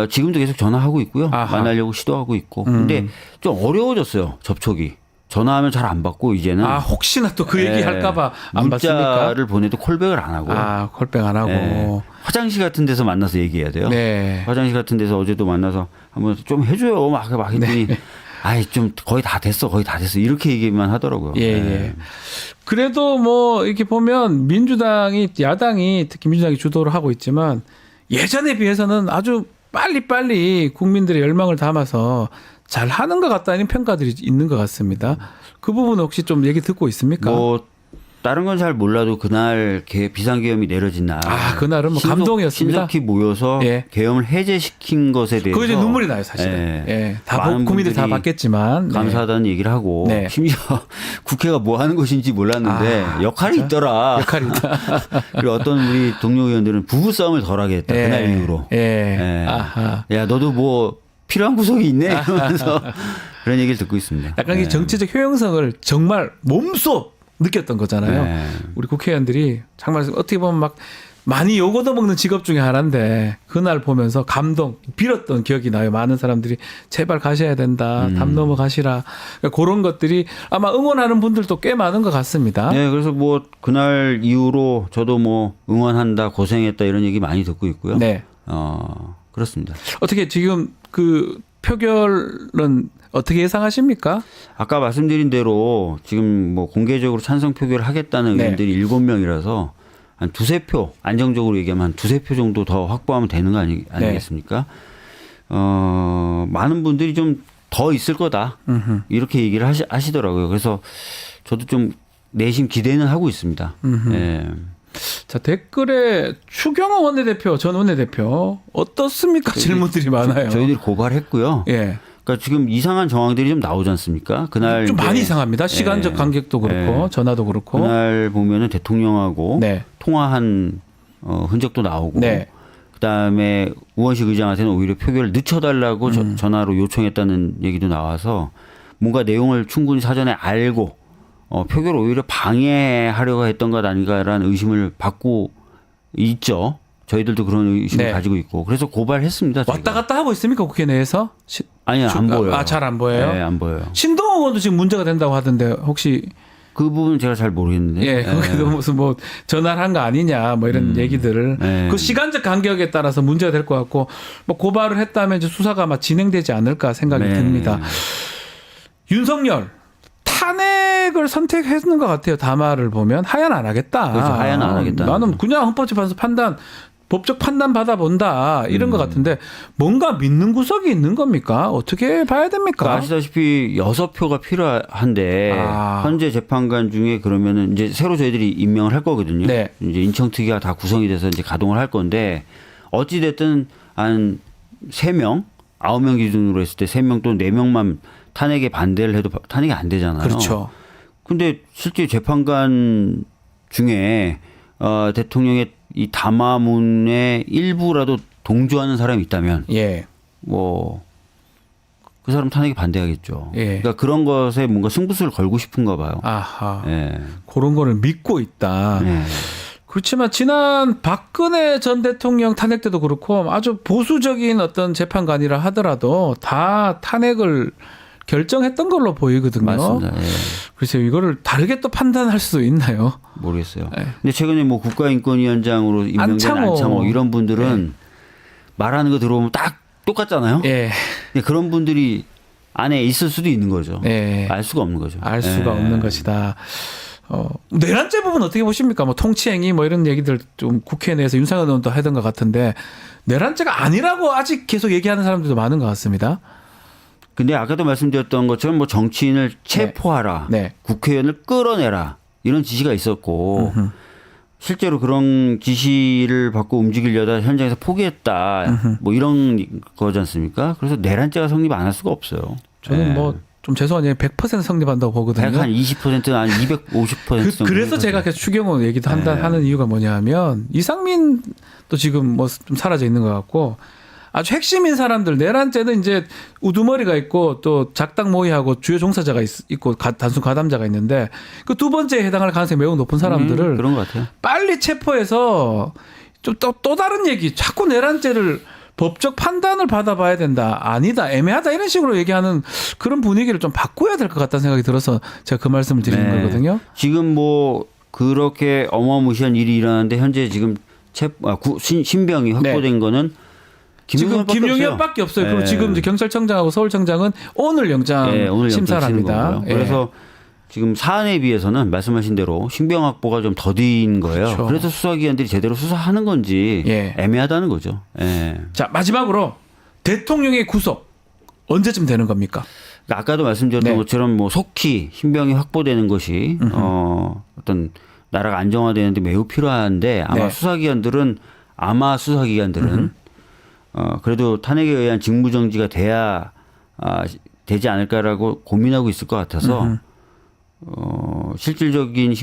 S3: 지금도 계속 전화하고 있고요.
S1: 아하.
S3: 만나려고 시도하고 있고. 근데 좀 어려워졌어요. 접촉이. 전화하면 잘 안 받고 이제는.
S1: 혹시나 또 그 얘기
S3: 네.
S1: 할까봐 안 받습니까?
S3: 문자를 보내도 콜백을 안 하고.
S1: 콜백 안 하고.
S3: 네. 화장실 같은 데서 만나서 얘기해야 돼요.
S1: 네.
S3: 화장실 같은 데서 어제도 만나서 한번 좀 해줘요. 막 했더니 아이 좀 거의 다 됐어. 이렇게 얘기만 하더라고요.
S1: 예. 그래도 뭐 이렇게 보면 야당이 특히 민주당이 주도를 하고 있지만 예전에 비해서는 아주 빨리 국민들의 열망을 담아서 잘 하는 것 같다는 평가들이 있는 것 같습니다. 그 부분 혹시 좀 얘기 듣고 있습니까?
S3: 뭐 다른 건 잘 몰라도 그날 비상계엄이 내려진 날.
S1: 그날은 뭐 감동이었습니다.
S3: 신속히 모여서
S1: 예.
S3: 계엄을 해제시킨 것에 대해서.
S1: 그거 이제 눈물이 나요, 사실은. 다
S3: 많은
S1: 국민들이 다
S3: 분들이
S1: 받겠지만.
S3: 감사하다는 얘기를 하고.
S1: 네.
S3: 심지어 국회가 뭐 하는 것인지 몰랐는데 역할이
S1: 진짜?
S3: 있더라.
S1: 역할이 있다.
S3: 그리고 어떤 우리 동료 의원들은 부부싸움을 덜 하게 했다. 그날 이후로.
S1: 아하.
S3: 야, 너도 뭐 필요한 구석이 있네? 이러면서 그런 얘기를 듣고 있습니다.
S1: 약간 이 정치적 효용성을 정말 몸소 느꼈던 거잖아요.
S3: 네.
S1: 우리 국회의원들이 정말 어떻게 보면 막 많이 욕 얻어먹는 직업 중에 하나인데 그날 보면서 감동 빌었던 기억이 나요. 많은 사람들이 제발 가셔야 된다. 담 넘어가시라. 그러니까 그런 것들이 아마 응원하는 분들도 꽤 많은 것 같습니다.
S3: 네, 그래서 뭐 그날 이후로 저도 뭐 응원한다, 고생했다 이런 얘기 많이 듣고 있고요.
S1: 네.
S3: 그렇습니다.
S1: 어떻게 지금 그 표결은 어떻게 예상하십니까?
S3: 아까 말씀드린 대로 지금 뭐 공개적으로 찬성 표결을 하겠다는
S1: 네.
S3: 의원들이 7명이라서 한 두세 표, 안정적으로 얘기하면 한 두세 표 정도 더 확보하면 되는 거 아니겠습니까? 많은 분들이 좀 더 있을 거다. 이렇게 얘기를 하시더라고요. 그래서 저도 좀 내심 기대는 하고 있습니다. 예.
S1: 자, 댓글에 추경호 원내대표, 전 원내대표 어떻습니까? 질문들이 많아요.
S3: 저희들이 고발했고요.
S1: 예.
S3: 그러니까 지금 이상한 정황들이 좀 나오지 않습니까? 그날
S1: 좀
S3: 이제
S1: 많이 이상합니다. 시간적 간격도 그렇고 전화도 그렇고.
S3: 그날 보면은 대통령하고
S1: 네.
S3: 통화한 흔적도 나오고
S1: 네.
S3: 그다음에 우원식 의장한테는 오히려 표결을 늦춰달라고 전화로 요청했다는 얘기도 나와서 뭔가 내용을 충분히 사전에 알고 표결을 오히려 방해하려고 했던 것 아닌가라는 의심을 받고 있죠. 저희들도 그런 의심을
S1: 네.
S3: 가지고 있고 그래서 고발했습니다. 저희가.
S1: 왔다 갔다 하고 있습니까? 국회 내에서?
S3: 아니 안 보여요.
S1: 잘 안 보여요?
S3: 네, 안 보여요.
S1: 신동호 의원도 지금 문제가 된다고 하던데 혹시
S3: 그 부분은 제가 잘 모르겠는데.
S1: 거기도 무슨 뭐 전화를 한 거 아니냐 뭐 이런 얘기들을 그 시간적 간격에 따라서 문제가 될 것 같고 뭐 고발을 했다면 이제 수사가 막 진행되지 않을까 생각이 듭니다. 윤석열 탄핵을 선택했는 것 같아요. 담화를 보면 하야는 안 하겠다.
S3: 그렇죠. 하야는 안 하겠다.
S1: 나는 그냥 헌법재판소 법적 판단 받아본다 이런 것 같은데 뭔가 믿는 구석이 있는 겁니까? 어떻게 봐야 됩니까?
S3: 그러니까 아시다시피 6표가 필요한데 현재 재판관 중에 그러면은 이제 새로 저희들이 임명을 할 거거든요.
S1: 네.
S3: 이제 인청특위가 다 구성이 돼서 이제 가동을 할 건데 어찌 됐든 한 3명, 9명 기준으로 했을 때 3명 또는 4명만 탄핵에 반대를 해도 탄핵이 안 되잖아요.
S1: 그렇죠.
S3: 근데 실제 재판관 중에 대통령의 이 담화문의 일부라도 동조하는 사람이 있다면
S1: 예.
S3: 뭐 그 사람 탄핵에 반대하겠죠.
S1: 예.
S3: 그러니까 그런 것에 뭔가 승부수를 걸고 싶은가 봐요.
S1: 아하.
S3: 예.
S1: 그런 거를 믿고 있다.
S3: 예.
S1: 그렇지만 지난 박근혜 전 대통령 탄핵 때도 그렇고 아주 보수적인 어떤 재판관이라 하더라도 다 탄핵을 결정했던 걸로 보이거든요.
S3: 맞습니다. 예.
S1: 글쎄요, 이거를 다르게 또 판단할 수도 있나요?
S3: 모르겠어요.
S1: 예.
S3: 근데 최근에 뭐 국가인권위원장으로 임명된 안창호 이런 분들은 말하는 거 들어보면 딱 똑같잖아요.
S1: 예.
S3: 근데 그런 분들이 안에 있을 수도 있는 거죠.
S1: 예.
S3: 알 수가 없는 거죠.
S1: 알 수가
S3: 예.
S1: 없는 것이다. 내란죄 부분 어떻게 보십니까? 뭐 통치행위 뭐 이런 얘기들 좀 국회 내에서 윤석열 의원도 하던 것 같은데 내란죄가 아니라고 아직 계속 얘기하는 사람들도 많은 것 같습니다.
S3: 근데 아까도 말씀드렸던 것처럼 뭐 정치인을 체포하라,
S1: 네.
S3: 국회의원을 끌어내라 이런 지시가 있었고 실제로 그런 지시를 받고 움직이려다 현장에서 포기했다. 뭐 이런 거지 않습니까? 그래서 내란죄가 성립 안 할 수가 없어요.
S1: 저는
S3: 예.
S1: 뭐 좀 죄송하지만 100% 성립한다고 보거든요.
S3: 한 20%, 한 250% 정도.
S1: 그래서 제가 계속 추경호 얘기도 하는 이유가 뭐냐면 이상민도 지금 뭐 좀 사라져 있는 것 같고 아주 핵심인 사람들 내란죄는 이제 우두머리가 있고 또 작당 모의하고 주요 종사자가 있고 단순 가담자가 있는데 그 두 번째에 해당할 가능성이 매우 높은 사람들을
S3: 그런 것 같아요.
S1: 빨리 체포해서 좀 또 다른 얘기 자꾸 내란죄를 법적 판단을 받아봐야 된다. 아니다. 애매하다. 이런 식으로 얘기하는 그런 분위기를 좀 바꿔야 될 것 같다는 생각이 들어서 제가 그 말씀을 드리는
S3: 네.
S1: 거거든요.
S3: 지금 뭐 그렇게 어마무시한 일이 일어나는데 현재 지금 신병이 확보된 거는
S1: 지금 김용현밖에 없어요. 그리고
S3: 네.
S1: 지금 이제 경찰청장하고 서울청장은 오늘 영장
S3: 오늘
S1: 심사를
S3: 영장 치는
S1: 합니다.
S3: 거고요. 그래서 지금 사안에 비해서는 말씀하신 대로 신병 확보가 좀 더딘 거예요.
S1: 그렇죠.
S3: 그래서 수사기관들이 제대로 수사하는 건지 애매하다는 거죠. 예.
S1: 자, 마지막으로 대통령의 구속 언제쯤 되는 겁니까?
S3: 그러니까 아까도 말씀드렸던 것처럼 뭐 속히 신병이 확보되는 것이 어떤 나라가 안정화되는데 매우 필요한데 아마 수사기관들은 그래도 탄핵에 의한 직무정지가 돼야 되지 않을까라고 고민하고 있을 것 같아서 실질적인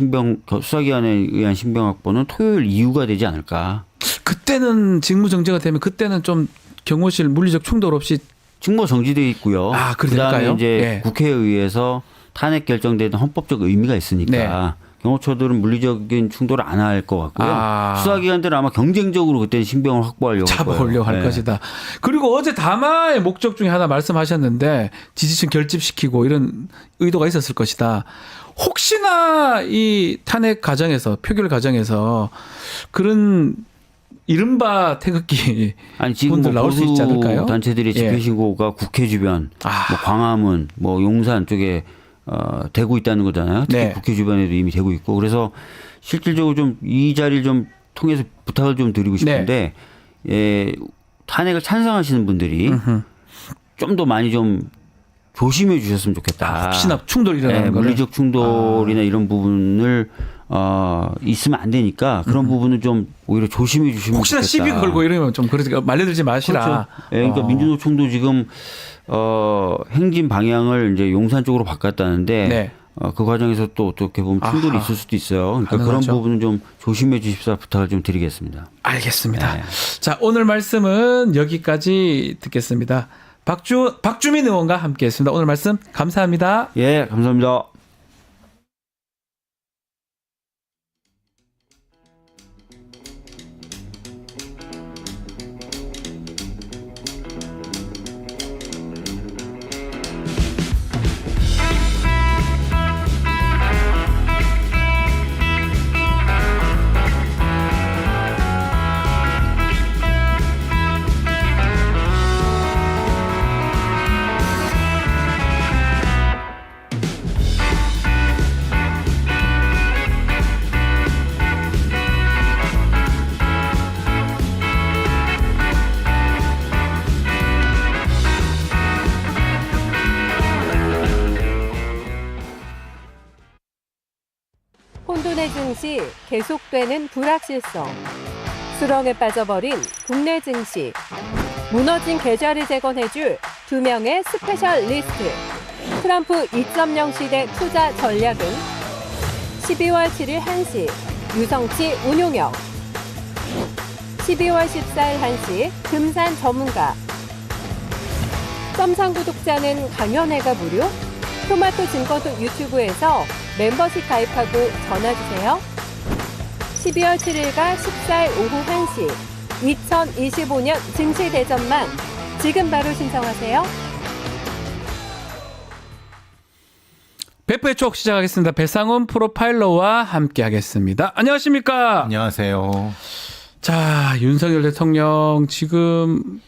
S3: 수사기관에 의한 신병 확보는 토요일 이후가 되지 않을까.
S1: 그때는 직무정지가 되면 그때는 좀 경호실 물리적 충돌 없이
S3: 직무 정지돼 있고요. 그다음에 이제 국회에 의해서 탄핵 결정되는 헌법적 의미가 있으니까 경호처들은 물리적인 충돌을 안 할 것 같고요. 수사기관들은 아마 경쟁적으로 그때 신병을 확보하려고
S1: 잡아오려고 할 것이다. 그리고 어제 담화의 목적 중에 하나 말씀하셨는데 지지층 결집시키고 이런 의도가 있었을 것이다. 혹시나 이 탄핵 과정에서 표결 과정에서 그런 이른바 태극기
S3: 지금
S1: 분들
S3: 뭐
S1: 나올 수 있지 않을까요?
S3: 단체들의 집회 신고가 국회 주변, 뭐 광화문, 뭐 용산 쪽에 되고 있다는 거잖아요. 특히 국회 주변에도 이미 되고 있고 그래서 실질적으로 좀 이 자리를 좀 통해서 부탁을 좀 드리고 싶은데 탄핵을 찬성하시는 분들이 좀 더 많이 좀 조심해 주셨으면 좋겠다.
S1: 혹시나 충돌이 일어나는 거를.
S3: 물리적 충돌이나 이런 부분을 있으면 안 되니까 그런 부분은 좀 오히려 조심해 주시면
S1: 혹시나
S3: 좋겠다.
S1: 시비 걸고 이러면 좀 그러니까 말려들지 마시라.
S3: 그렇죠. 그러니까 민주노총도 지금 행진 방향을 이제 용산 쪽으로 바꿨다는데 그 과정에서 또 어떻게 보면 충돌이 있을 수도 있어요. 그러니까
S1: 가능하죠.
S3: 그런 부분은 좀 조심해 주십사 부탁을 좀 드리겠습니다.
S1: 알겠습니다. 자, 오늘 말씀은 여기까지 듣겠습니다. 박주민 의원과 함께했습니다. 오늘 말씀 감사합니다.
S3: 예, 감사합니다.
S2: 혼돈의 증시 계속되는 불확실성. 수렁에 빠져버린 국내 증시. 무너진 계좌를 재건해줄 2명의 스페셜리스트. 트럼프 2.0 시대 투자 전략은 12월 7일 1시 유성치 운용형. 12월 14일 1시 금산 전문가. 썸상 구독자는 강연회가 무료? 토마토 증권톡 유튜브에서 멤버십 가입하고 전화주세요. 12월 7일과 14일 오후 1시 2025년 증시 대전망 지금 바로 신청하세요.
S1: 배프의 촉 시작하겠습니다. 배상훈 프로파일러와 함께하겠습니다. 안녕하십니까?
S4: 안녕하세요.
S1: 자, 윤석열 대통령 지금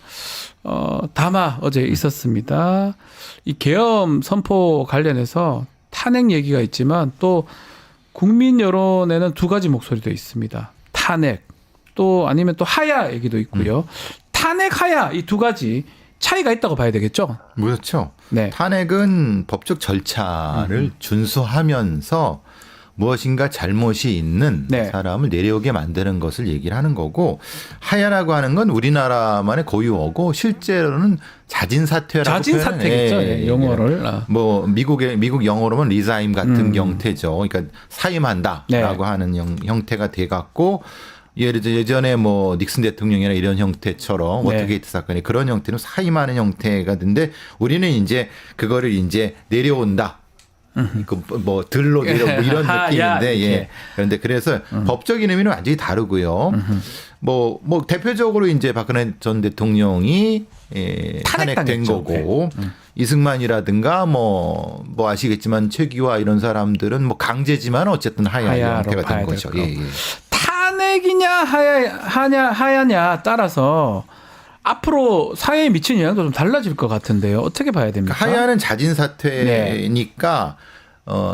S1: 담화 어제 있었습니다. 이 계엄 선포 관련해서 탄핵 얘기가 있지만 또 국민 여론에는 두 가지 목소리도 있습니다. 탄핵 또 아니면 또 하야 얘기도 있고요. 탄핵 하야 이 두 가지 차이가 있다고 봐야 되겠죠?
S4: 그렇죠.
S1: 네.
S4: 탄핵은 법적 절차를 준수하면서 무엇인가 잘못이 있는
S1: 네.
S4: 사람을 내려오게 만드는 것을 얘기를 하는 거고, 하야라고 하는 건 우리나라만의 고유어고 실제로는 자진 사퇴라고
S1: 자진 사퇴겠죠.
S4: 표현을,
S1: 영어를.
S4: 뭐 미국 영어로는 resign 같은 형태죠. 그러니까 사임한다라고
S1: 네.
S4: 하는 형태가 돼 갖고, 예를 들어 예전에 뭐 닉슨 대통령이나 이런 형태처럼
S1: 네.
S4: 워터게이트 사건이 그런 형태는 사임하는 형태가 된데, 우리는 이제 그거를 이제 내려온다. 그 뭐 들로 내려 뭐 이런 느낌인데, 예. 그런데 그래서 법적인 의미는 완전히 다르고요. 뭐 대표적으로 이제 박근혜 전 대통령이 탄핵된 거고, 이승만이라든가 뭐 아시겠지만 최기화 이런 사람들은 뭐 강제지만 어쨌든 하야 형태가 된 거죠. 예, 예.
S1: 탄핵이냐 하야냐 따라서 앞으로 사회에 미치는 영향도 좀 달라질 것 같은데요. 어떻게 봐야 됩니까?
S4: 하야는 자진 사퇴니까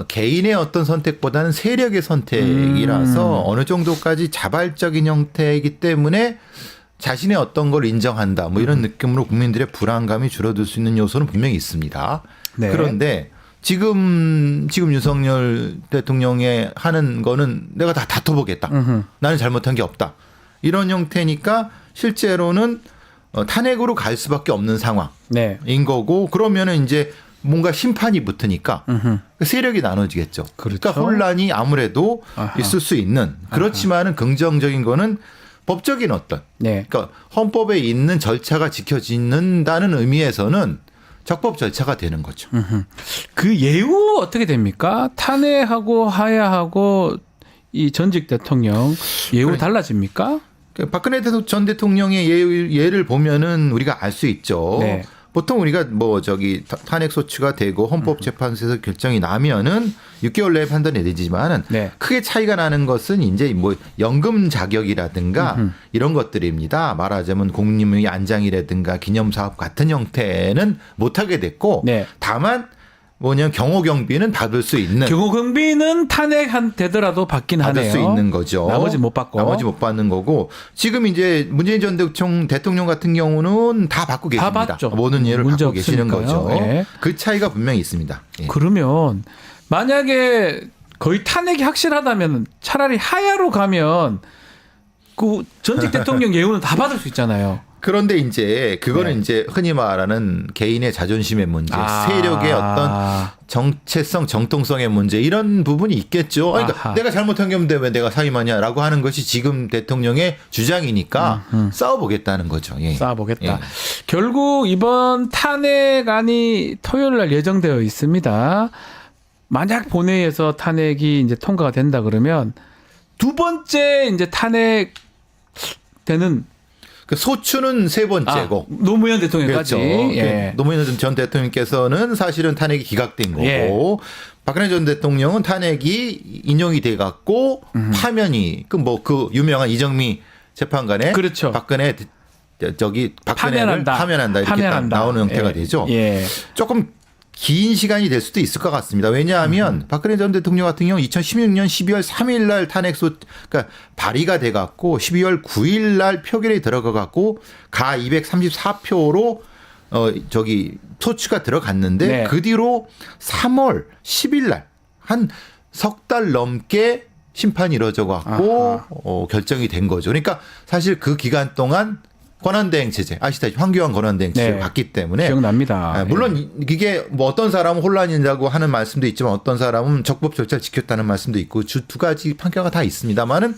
S4: 개인의 어떤 선택보다는 세력의 선택이라서 어느 정도까지 자발적인 형태이기 때문에 자신의 어떤 걸 인정한다 뭐 이런 느낌으로 국민들의 불안감이 줄어들 수 있는 요소는 분명히 있습니다.
S1: 네.
S4: 그런데 지금 윤석열 대통령의 하는 거는 내가 다 다퉈보겠다. 나는 잘못한 게 없다. 이런 형태니까 실제로는 탄핵으로 갈 수밖에 없는 상황인
S1: 네.
S4: 거고, 그러면은 이제 뭔가 심판이 붙으니까 세력이 나눠지겠죠.
S1: 그렇죠.
S4: 그러니까 혼란이 아무래도
S1: 아하.
S4: 있을 수 있는, 그렇지만은 긍정적인 거는 법적인 어떤,
S1: 네.
S4: 그러니까 헌법에 있는 절차가 지켜진다는 의미에서는 적법 절차가 되는 거죠.
S1: 그 예우 어떻게 됩니까? 탄핵하고 하야하고 이 전직 대통령 예우
S4: 그래.
S1: 달라집니까?
S4: 박근혜 전 대통령의 예를 보면은 우리가 알 수 있죠.
S1: 네.
S4: 보통 우리가 뭐 탄핵 소추가 되고 헌법재판소에서 결정이 나면은 6개월 내에 판단이 되지만은
S1: 네.
S4: 크게 차이가 나는 것은 이제 뭐 연금 자격이라든가 이런 것들입니다. 말하자면 공님의 안장이라든가 기념사업 같은 형태는 못하게 됐고,
S1: 네.
S4: 다만 뭐냐면 경호경비는 받을 수 있는,
S1: 경호경비는 탄핵 되더라도 받긴
S4: 받을
S1: 하네요.
S4: 수 있는 거죠.
S1: 나머지 못 받고.
S4: 나머지 못 받는 거고, 지금 이제 문재인 전 대통령 같은 경우는 다 받고
S1: 다
S4: 계십니다.
S1: 받죠.
S4: 모든 예를
S1: 문제
S4: 받고 계시는
S1: 없으니까요.
S4: 거죠.
S1: 예.
S4: 그 차이가 분명히 있습니다. 예.
S1: 그러면 만약에 거의 탄핵이 확실하다면 차라리 하야로 가면 그 전직 대통령 예우는 다 받을 수 있잖아요.
S4: 그런데 이제 그거는
S1: 네.
S4: 이제 흔히 말하는 개인의 자존심의 문제, 세력의 어떤 정체성, 정통성의 문제, 이런 부분이 있겠죠. 그러니까
S1: 아하.
S4: 내가 잘못한 게 없는데 왜 내가 사임하냐라고 하는 것이 지금 대통령의 주장이니까 싸워보겠다는 거죠. 예.
S1: 싸워보겠다.
S4: 예.
S1: 결국 이번 탄핵안이 토요일 날 예정되어 있습니다. 만약 본회의에서 탄핵이 이제 통과가 된다 그러면 두 번째 이제 탄핵 되는
S4: 그 소추는 세 번째고.
S1: 노무현 대통령까지.
S4: 그렇죠.
S1: 예.
S4: 노무현 전 대통령께서는 사실은 탄핵이 기각된 거고,
S1: 예.
S4: 박근혜 전 대통령은 탄핵이 인용이 돼 갖고 파면이 그 유명한 이정미 재판관에
S1: 그렇죠.
S4: 박근혜를 파면한다 이렇게 딱 나오는 형태가
S1: 예.
S4: 되죠.
S1: 예.
S4: 조금 긴 시간이 될 수도 있을 것 같습니다. 왜냐하면 박근혜 전 대통령 같은 경우 2016년 12월 3일 날 그러니까 발의가 돼 갖고 12월 9일 날 표결에 들어가 갖고 가 234표로 소추가 들어갔는데,
S1: 네.
S4: 그 뒤로 3월 10일 날 한 석 달 넘게 심판이 이루어져 갖고 결정이 된 거죠. 그러니까 사실 그 기간 동안 권한대행 체제 아시다시피 황교안 권한대행 체제로
S1: 네.
S4: 갔기 때문에
S1: 기억납니다.
S4: 물론 이게 뭐 어떤 사람은 혼란이라고 하는 말씀도 있지만 어떤 사람은 적법 절차를 지켰다는 말씀도 있고 두 가지 판결가 다 있습니다만은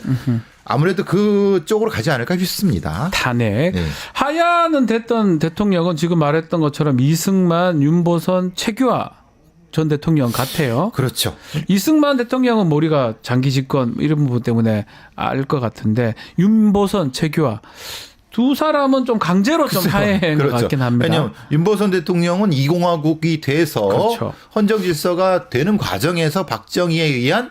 S4: 아무래도 그쪽으로 가지 않을까 싶습니다.
S1: 탄핵.
S4: 네.
S1: 하야는 됐던 대통령은 지금 말했던 것처럼 이승만, 윤보선, 최규하 전 대통령 같아요.
S4: 그렇죠.
S1: 이승만 대통령은 우리가 장기 집권 이런 부분 때문에 알 것 같은데 윤보선, 최규하 두 사람은 좀 강제로 좀 하야한 것 같긴 합니다.
S4: 왜냐하면 윤보선 대통령은 2공화국이 돼서
S1: 그렇죠.
S4: 헌정 질서가 되는 과정에서 박정희에 의한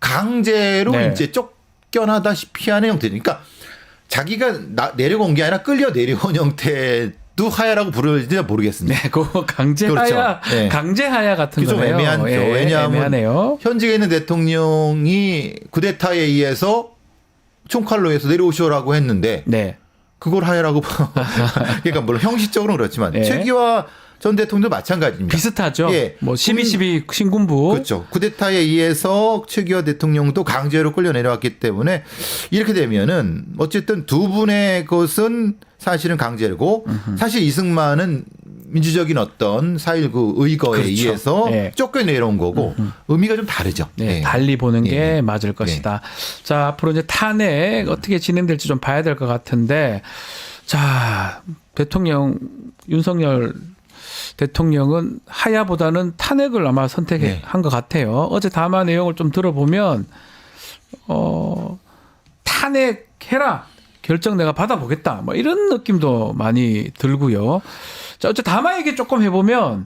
S4: 강제로
S1: 네.
S4: 이제 쫓겨나다시피 하는 형태. 그러니까 자기가 내려온 게 아니라 끌려 내려온 형태도 하야라고 부르는지 모르겠습니다.
S1: 네, 그 강제
S4: 그렇죠.
S1: 하야,
S4: 네.
S1: 강제 하야 같은
S4: 그게 좀
S1: 거예요.
S4: 애매하죠.
S1: 예,
S4: 왜냐하면
S1: 애매하네요.
S4: 현직에 있는 대통령이 쿠데타에 의해서 총칼로 해서 내려오시오라고 했는데
S1: 네.
S4: 그걸 하야라고 그러니까 물론 형식적으로는 그렇지만
S1: 예.
S4: 최기화 전 대통령도 마찬가지입니다.
S1: 비슷하죠.
S4: 예.
S1: 뭐 12.12 신군부.
S4: 그렇죠. 쿠데타에 의해서 최기화 대통령도 강제로 끌려 내려왔기 때문에 이렇게 되면은 어쨌든 두 분의 것은 사실은 강제고 사실 이승만은 민주적인 어떤 4.19 의거에
S1: 그렇죠.
S4: 의해서
S1: 예.
S4: 쫓겨 내려온 거고 의미가 좀 다르죠.
S1: 네,
S4: 예.
S1: 달리 보는 게
S4: 예.
S1: 맞을 것이다. 자, 앞으로 이제 탄핵 어떻게 진행될지 좀 봐야 될 것 같은데, 자, 대통령 윤석열 대통령은 하야보다는 탄핵을 아마 선택한
S4: 네.
S1: 것 같아요. 어제 담화 내용을 좀 들어보면, 탄핵해라. 결정 내가 받아보겠다. 뭐 이런 느낌도 많이 들고요. 자, 어째 담화 얘기 조금 해보면,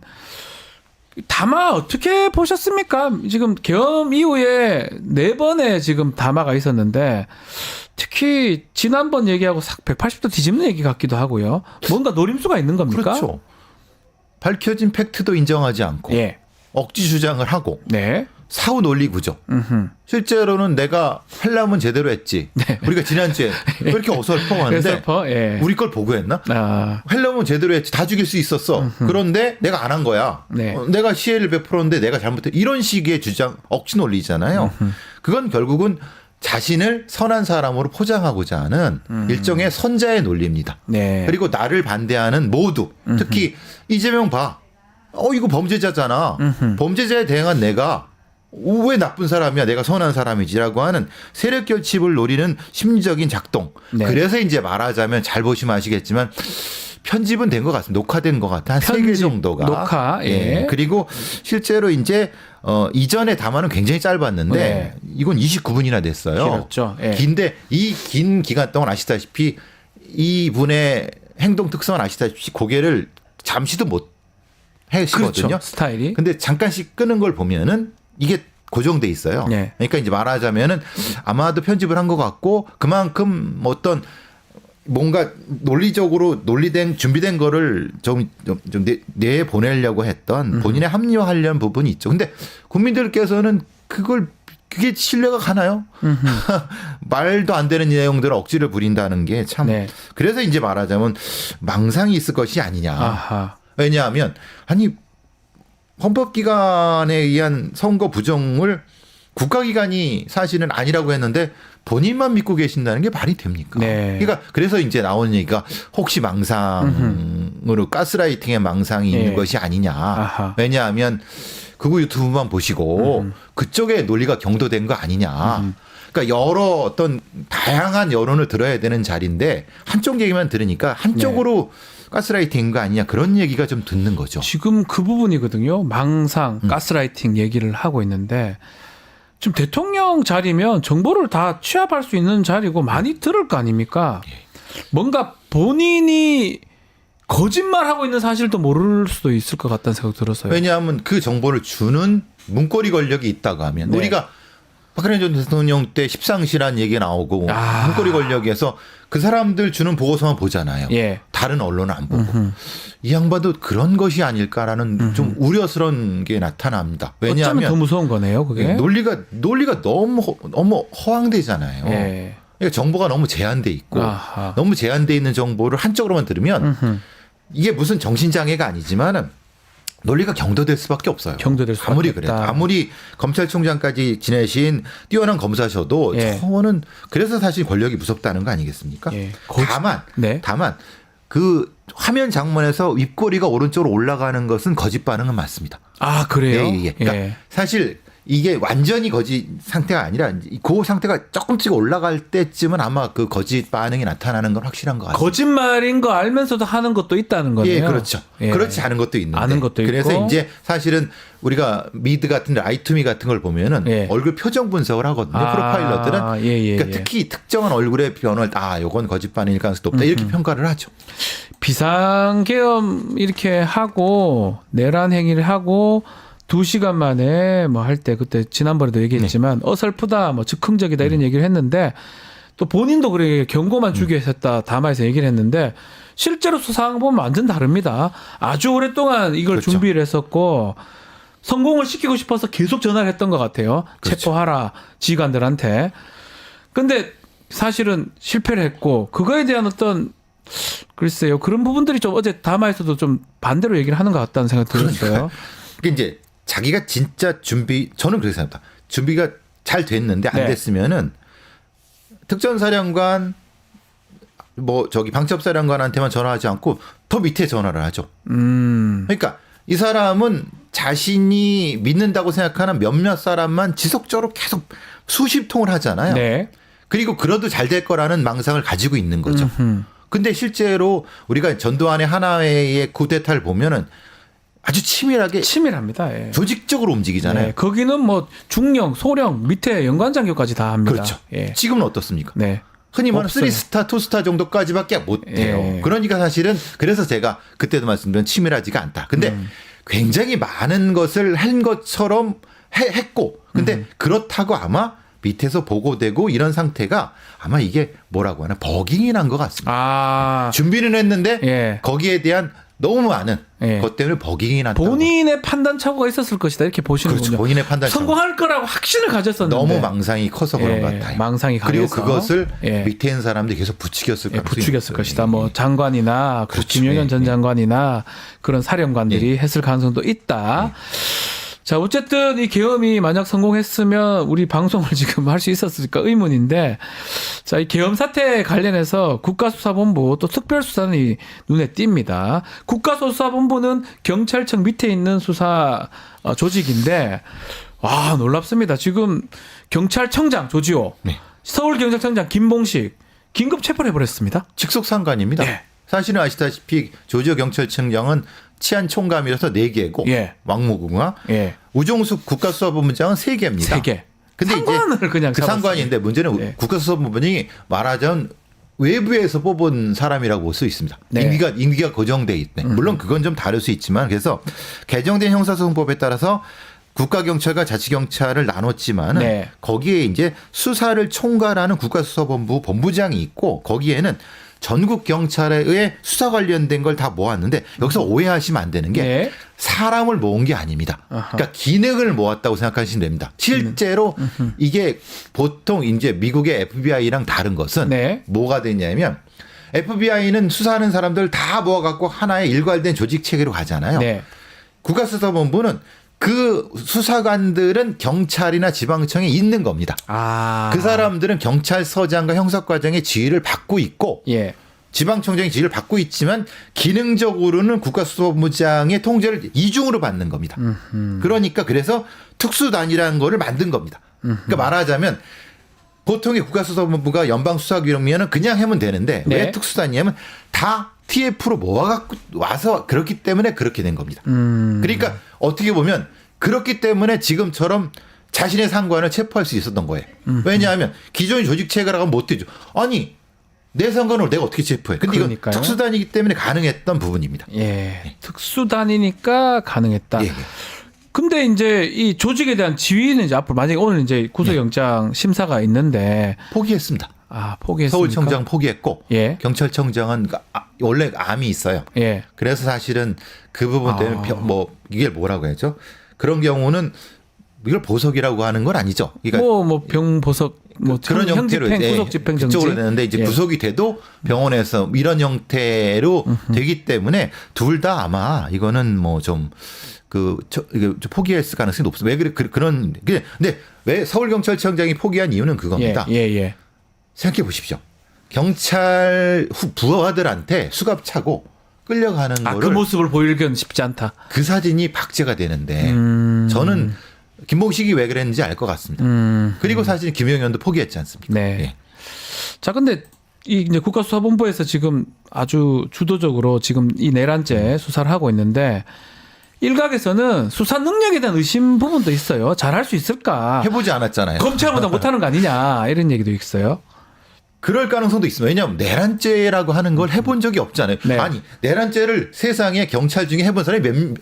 S1: 담화 어떻게 보셨습니까? 지금 계엄 이후에 4번의 지금 담화가 있었는데 특히 지난번 얘기하고 싹 180도 뒤집는 얘기 같기도 하고요. 뭔가 노림수가 있는 겁니까?
S4: 그렇죠. 밝혀진 팩트도 인정하지 않고
S1: 예.
S4: 억지 주장을 하고
S1: 네.
S4: 사후 논리 구조.
S1: 음흠.
S4: 실제로는 내가 하려면 제대로 했지.
S1: 네.
S4: 우리가 지난주에 왜 이렇게 어설퍼 하는데
S1: 그래서 예.
S4: 우리 걸 보고 했나?
S1: 아,
S4: 하려면 제대로 했지. 다 죽일 수 있었어. 그런데 내가 안 한 거야.
S1: 네.
S4: 내가 시혜를 베풀었는데 내가 잘못했. 이런 식의 주장 억지 논리잖아요. 그건 결국은 자신을 선한 사람으로 포장하고자 하는 일종의 선자의 논리입니다.
S1: 네.
S4: 그리고 나를 반대하는 모두 특히 이재명 봐. 이거 범죄자잖아. 범죄자에 대응한 내가 왜 나쁜 사람이야? 내가 선한 사람이지라고 하는 세력 결집을 노리는 심리적인 작동.
S1: 네.
S4: 그래서 이제 말하자면 잘 보시면 아시겠지만 편집은 된 것 같습니다. 녹화된 것 같아. 한 3개 정도가.
S1: 녹화. 예.
S4: 그리고 실제로 이제 이전에 담화는 굉장히 짧았는데
S1: 네.
S4: 이건 29분이나 됐어요.
S1: 길었죠. 예.
S4: 긴데 이 긴 기간 동안 아시다시피 이분의 행동 특성은 아시다시피 고개를 잠시도 못 해시거든요.
S1: 그렇죠. 스타일이.
S4: 근데 잠깐씩 끄는 걸 보면은 이게 고정돼 있어요.
S1: 네.
S4: 그러니까 이제 말하자면은 아마도 편집을 한 것 같고 그만큼 어떤 뭔가 논리적으로 논리된 준비된 거를 좀 내 보내려고 했던 본인의 합리화하려는 부분이 있죠. 근데 국민들께서는 그게 신뢰가 가나요? 말도 안 되는 내용들을 억지를 부린다는 게 참.
S1: 네.
S4: 그래서 이제 말하자면 망상이 있을 것이 아니냐.
S1: 아하.
S4: 왜냐하면 아니 헌법기관에 의한 선거 부정을 국가기관이 사실은 아니라고 했는데 본인만 믿고 계신다는 게 말이 됩니까?
S1: 네.
S4: 그러니까 그래서 이제 나오는 얘기가 혹시 망상으로 가스라이팅의 망상이 있는
S1: 네.
S4: 것이 아니냐.
S1: 아하.
S4: 왜냐하면 그거 유튜브만 보시고 그쪽에 논리가 경도된 거 아니냐. 그러니까 여러 어떤 다양한 여론을 들어야 되는 자리인데 한쪽 얘기만 들으니까 한쪽으로 가스라이팅인 거 아니냐 그런 얘기가 좀 듣는 거죠.
S1: 지금 그 부분이거든요. 망상, 가스라이팅 얘기를 하고 있는데 지금 대통령 자리면 정보를 다 취합할 수 있는 자리고 많이 들을 거 아닙니까? 뭔가 본인이 거짓말하고 있는 사실도 모를 수도 있을 것 같다는 생각 들었어요.
S4: 왜냐하면 그 정보를 주는 문고리 권력이 있다고 하면
S1: 네.
S4: 우리가 박근혜 전 대통령 때 십상시란 얘기 나오고
S1: 아.
S4: 문고리 권력에서 그 사람들 주는 보고서만 보잖아요.
S1: 예.
S4: 다른 언론은 안 보고. 이 양반도 그런 것이 아닐까라는 좀 우려스러운 게 나타납니다.
S1: 어쩌면
S4: 왜냐하면
S1: 더 무서운 거네요, 그게.
S4: 논리가 너무 허황되잖아요.
S1: 예.
S4: 그러니까 정보가 너무 제한돼 있고
S1: 아하.
S4: 너무 제한돼 있는 정보를 한쪽으로만 들으면 이게 무슨 정신장애가 아니지만은 논리가 경도될 수밖에 없어요.
S1: 경도될 수밖에
S4: 아무리
S1: 없다.
S4: 그래도 아무리 검찰총장까지 지내신 뛰어난 검사셔도
S1: 예.
S4: 저는 그래서 사실 권력이 무섭다는 거 아니겠습니까?
S1: 예.
S4: 다만 그 화면 장면에서 입꼬리가 오른쪽으로 올라가는 것은 거짓 반응은 맞습니다.
S1: 아 그래요?
S4: 그러니까
S1: 예.
S4: 사실 이게 완전히 거짓 상태가 아니라 그 상태가 조금씩 올라갈 때쯤은 아마 그 거짓 반응이 나타나는 건 확실한 것 같습니다.
S1: 거짓말인 거 알면서도 하는 것도 있다는 거네요.
S4: 예, 그렇죠.
S1: 예.
S4: 그렇지 않은 것도 있는데.
S1: 아는 것도
S4: 그래서
S1: 있고.
S4: 이제 사실은 우리가 미드 같은 라이투미 같은 걸 보면은
S1: 예.
S4: 얼굴 표정 분석을 하거든요.
S1: 아,
S4: 프로파일러들은.
S1: 예.
S4: 그러니까 특히 특정한 얼굴의 변화를 요건 거짓 반응일 가능성이 높다. 이렇게 평가를 하죠.
S1: 비상계엄 이렇게 하고 내란 행위를 하고 2시간 만에 뭐 할 때 그때 지난번에도 얘기했지만 어설프다 뭐 즉흥적이다 이런 얘기를 했는데 또 본인도 그래 경고만 주기 위해서 했다 담화에서 얘기를 했는데 실제로 수사한 거 보면 완전 다릅니다. 아주 오랫동안 이걸
S4: 그렇죠.
S1: 준비를 했었고 성공을 시키고 싶어서 계속 전화를 했던 것 같아요.
S4: 그렇죠.
S1: 체포하라 지휘관들한테. 근데 사실은 실패를 했고 그거에 대한 어떤 글쎄요 그런 부분들이 좀 어제 담화에서도 좀 반대로 얘기를 하는 것 같다는 생각이 들었어요.
S4: 그러니까 이제 자기가 진짜 저는 그렇게 생각합니다. 준비가 잘 됐는데 안
S1: 네.
S4: 됐으면은 특전사령관 방첩사령관한테만 전화하지 않고 더 밑에 전화를 하죠. 그러니까 이 사람은 자신이 믿는다고 생각하는 몇몇 사람만 지속적으로 계속 수십 통을 하잖아요.
S1: 네.
S4: 그리고 그래도 잘 될 거라는 망상을 가지고 있는 거죠. 근데 실제로 우리가 전두환의 하나회의 쿠데타를 보면은 아주
S1: 치밀합니다. 예.
S4: 조직적으로 움직이잖아요.
S1: 네, 거기는 뭐 중령, 소령, 밑에 연관장교까지 다 합니다.
S4: 그렇죠.
S1: 예.
S4: 지금은 어떻습니까?
S1: 네.
S4: 흔히 말하는
S1: 없어요.
S4: 3스타, 2스타 정도까지밖에 못 해요.
S1: 예.
S4: 그러니까 사실은 그래서 제가 그때도 말씀드린 치밀하지가 않다. 근데 굉장히 많은 것을 한 것처럼 했고 근데 그렇다고 아마 밑에서 보고되고 이런 상태가 아마 이게 뭐라고 하나 버깅이 난 것 같습니다.
S1: 아,
S4: 준비는 했는데
S1: 예.
S4: 거기에 대한 너무 많은
S1: 예.
S4: 것 때문에 버깅이 났다.
S1: 본인의 판단 착오가 있었을 것이다 이렇게 보시는군요.
S4: 그렇죠. 본인의 판단
S1: 성공할 거라고 확신을 가졌었는데
S4: 너무 망상이 커서 그런
S1: 예,
S4: 것 같아요.
S1: 망상이
S4: 그리고
S1: 강해서.
S4: 그것을
S1: 예.
S4: 밑에 있는 사람들이 계속 부추겼을
S1: 예,
S4: 가능성이
S1: 부추겼을
S4: 있어요.
S1: 것이다. 뭐 장관이나
S4: 그렇죠.
S1: 김용현 전
S4: 예.
S1: 장관이나 그런 사령관들이 했을 가능성도 있다. 자, 어쨌든 이 계엄이 만약 성공했으면 우리 방송을 지금 할 수 있었을까 의문인데, 자, 이 계엄 사태 관련해서 국가수사본부 또 특별수사는 눈에 띕니다. 국가수사본부는 경찰청 밑에 있는 수사 조직인데, 와, 놀랍습니다. 지금 경찰청장 조지호,
S4: 네.
S1: 서울경찰청장 김봉식 긴급 체포를 해버렸습니다.
S4: 직속 상관입니다.
S1: 예.
S4: 사실은 아시다시피 조지호 경찰청장은 치안 총감이라서 4개고
S1: 예.
S4: 왕무궁화
S1: 예.
S4: 우종숙 국가수사본부장은 3개입니다.
S1: 3개.
S4: 근데
S1: 상관을
S4: 이제
S1: 그냥
S4: 그 상관인데 문제는
S1: 예.
S4: 국가수사본부장이 말하자면 외부에서 뽑은 사람이라고 볼 수 있습니다.
S1: 네.
S4: 임기가 고정돼 있네. 물론 그건 좀 다를 수 있지만 그래서 개정된 형사소송법에 따라서 국가경찰과 자치경찰을 나눴지만은
S1: 네.
S4: 거기에 이제 수사를 총괄하는 국가수사본부 본부장이 있고 거기에는 전국 경찰에 의해 수사 관련된 걸 다 모았는데 여기서 오해하시면 안 되는 게
S1: 네.
S4: 사람을 모은 게 아닙니다. 그러니까 기능을 모았다고 생각하시면 됩니다. 실제로 이게 보통 이제 미국의 FBI랑 다른 것은
S1: 네.
S4: 뭐가 되냐면 FBI는 수사하는 사람들 다 모아갖고 하나의 일괄된 조직 체계로 가잖아요.
S1: 네.
S4: 국가수사본부는 그 수사관들은 경찰이나 지방청에 있는 겁니다.
S1: 아.
S4: 그 사람들은 경찰서장과 형사과장의 지휘를 받고 있고
S1: 예.
S4: 지방청장의 지휘를 받고 있지만 기능적으로는 국가수사본부장의 통제를 이중으로 받는 겁니다. 그러니까 그래서 특수단이라는 거를 만든 겁니다. 그러니까 말하자면 보통의 국가수사본부가 연방수사기록면은 그냥 하면 되는데
S1: 네.
S4: 왜 특수단이냐면 다 TF로 모아갖고 와서 그렇기 때문에 그렇게 된 겁니다. 그러니까 어떻게 보면 그렇기 때문에 지금처럼 자신의 상관을 체포할 수 있었던 거예요. 왜냐하면 기존의 조직체계라고 하면 못되죠. 아니 내 상관을 내가 어떻게 체포해. 근데 이건
S1: 그러니까요.
S4: 특수단이기 때문에 가능했던 부분입니다.
S1: 예. 특수단이니까 가능했다.
S4: 예, 예.
S1: 근데 이제 이 조직에 대한 지휘는 이제 앞으로 만약에 오늘 이제 구속영장 심사가 있는데
S4: 포기했습니다.
S1: 아, 포기했습니까?
S4: 서울청장 포기했고
S1: 예.
S4: 경찰청장은 원래 암이 있어요.
S1: 예.
S4: 그래서 사실은 그 부분 때문에 이게 뭐라고 해야죠? 그런 경우는 이걸 보석이라고 하는 건 아니죠. 그러니까
S1: 뭐 병보석 뭐
S4: 그런 형태로
S1: 형집행,
S4: 이제
S1: 구속 집행 정지
S4: 그쪽으로 되는데 이제
S1: 예.
S4: 구속이 돼도 병원에서 이런 형태로 되기 때문에 둘 다 아마 이거는 뭐 좀 이게 좀 포기했을 가능성이 높습니다. 왜 그래 그런 근데 왜 서울경찰청장이 포기한 이유는 그겁니다.
S1: 예.
S4: 생각해 보십시오. 경찰 부하들한테 수갑 차고 끌려가는
S1: 그
S4: 거를
S1: 모습을 보이긴 쉽지 않다.
S4: 그 사진이 박제가 되는데 저는 김봉식이 왜 그랬는지 알 것 같습니다. 그리고 사실 김용현도 포기했지 않습니까?
S1: 네.
S4: 예.
S1: 자, 근데 이 이제 국가수사본부에서 지금 아주 주도적으로 지금 이 내란죄 수사를 하고 있는데 일각에서는 수사 능력에 대한 의심 부분도 있어요. 잘할 수 있을까?
S4: 해보지 않았잖아요.
S1: 검찰보다 못하는 거 아니냐 이런 얘기도 있어요.
S4: 그럴 가능성도 있습니다. 왜냐하면 내란죄라고 하는 걸 해본 적이 없잖아요.
S1: 네.
S4: 아니 내란죄를 세상에 경찰 중에 해본 사람이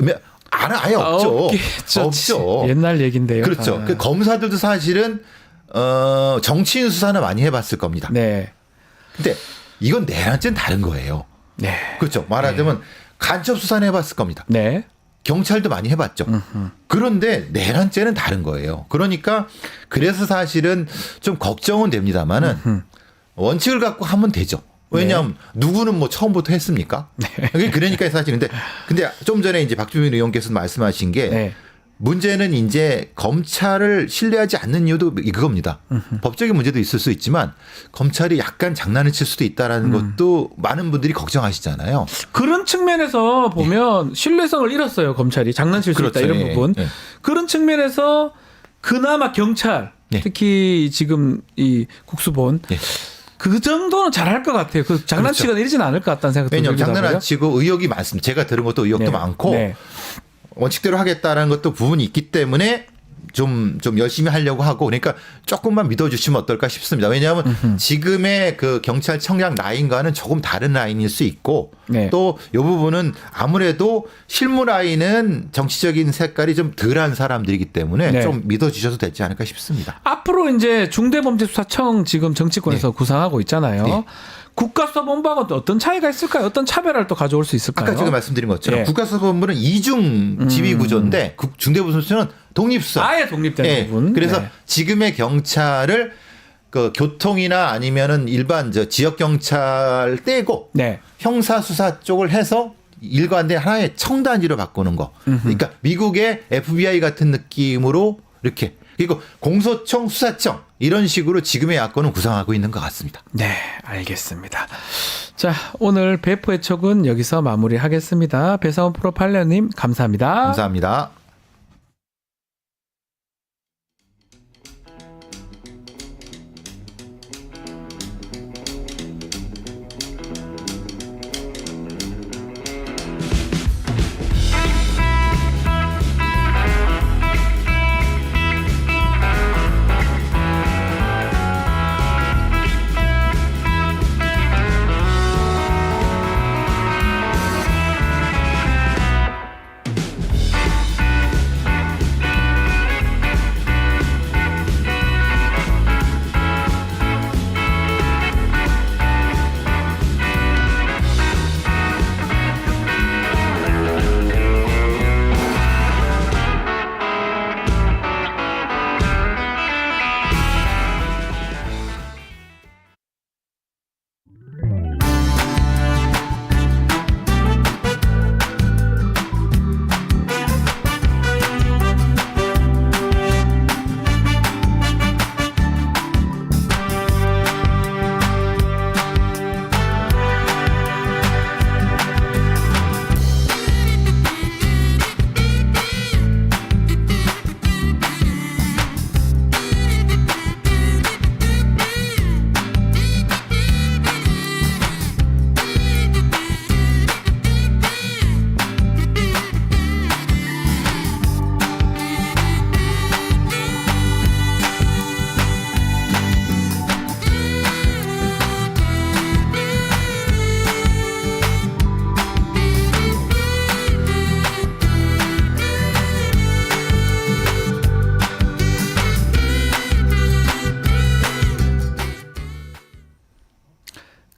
S4: 아예 없죠.
S1: 없겠죠.
S4: 없죠.
S1: 옛날 얘긴데요.
S4: 그렇죠.
S1: 아.
S4: 그 검사들도 사실은 정치인 수사는 많이 해봤을 겁니다.
S1: 네.
S4: 근데 이건 내란죄는 다른 거예요.
S1: 네.
S4: 그렇죠. 말하자면 간첩 수사는 해봤을 겁니다.
S1: 네.
S4: 경찰도 많이 해봤죠. 그런데 내란죄는 다른 거예요. 그러니까 그래서 사실은 좀 걱정은 됩니다만은 원칙을 갖고 하면 되죠. 왜냐하면 누구는 뭐 처음부터 했습니까? 그러니까 사실 근데 좀 전에 이제 박주민 의원께서 말씀하신 게
S1: 네.
S4: 문제는 이제 검찰을 신뢰하지 않는 이유도 그겁니다. 법적인 문제도 있을 수 있지만 검찰이 약간 장난을 칠 수도 있다라는 것도 많은 분들이 걱정하시잖아요.
S1: 그런 측면에서 보면 신뢰성을 잃었어요. 검찰이 장난칠 수 있다
S4: 그렇죠.
S1: 이런
S4: 예,
S1: 부분.
S4: 예.
S1: 그런 측면에서 그나마 경찰
S4: 예.
S1: 특히 지금 이 국수본
S4: 예.
S1: 그 정도는 잘할 것 같아요. 그 장난치거나 이러지는 않을 것 같다는 생각도
S4: 왜냐하면
S1: 들기도
S4: 장난 안
S1: 하고요.
S4: 치고 의혹이 많습니다. 제가 들은 것도 의혹도
S1: 네.
S4: 많고
S1: 네.
S4: 원칙대로 하겠다라는 것도 부분이 있기 때문에 좀 열심히 하려고 하고 그러니까 조금만 믿어주시면 어떨까 싶습니다. 왜냐하면 지금의 그 경찰청장 라인과는 조금 다른 라인일 수 있고
S1: 네.
S4: 또 이 부분은 아무래도 실무 라인은 정치적인 색깔이 좀 덜한 사람들이기 때문에
S1: 네.
S4: 좀 믿어주셔도 되지 않을까 싶습니다.
S1: 앞으로 이제 중대범죄수사청 지금 정치권에서 구상하고 있잖아요.
S4: 네.
S1: 국가수사본부하고 또 어떤 차이가 있을까요? 어떤 차별화를 또 가져올 수 있을까요?
S4: 아까 제가 말씀드린 것처럼
S1: 예.
S4: 국가수사본부는 이중 지휘 구조인데 중대범죄수사는 독립수사.
S1: 아예 독립된
S4: 예.
S1: 부분.
S4: 그래서
S1: 네.
S4: 지금의 경찰을 그 교통이나 아니면은 일반 지역 경찰 떼고
S1: 네.
S4: 형사 수사 쪽을 해서 일관된 하나의 청단지로 바꾸는 거. 그러니까 미국의 FBI 같은 느낌으로 이렇게 그리고 공소청, 수사청 이런 식으로 지금의 야권은 구성하고 있는 것 같습니다.
S1: 네, 알겠습니다. 자, 오늘 배포의 촉은 여기서 마무리하겠습니다. 배상훈 프로파일러님 감사합니다.
S4: 감사합니다.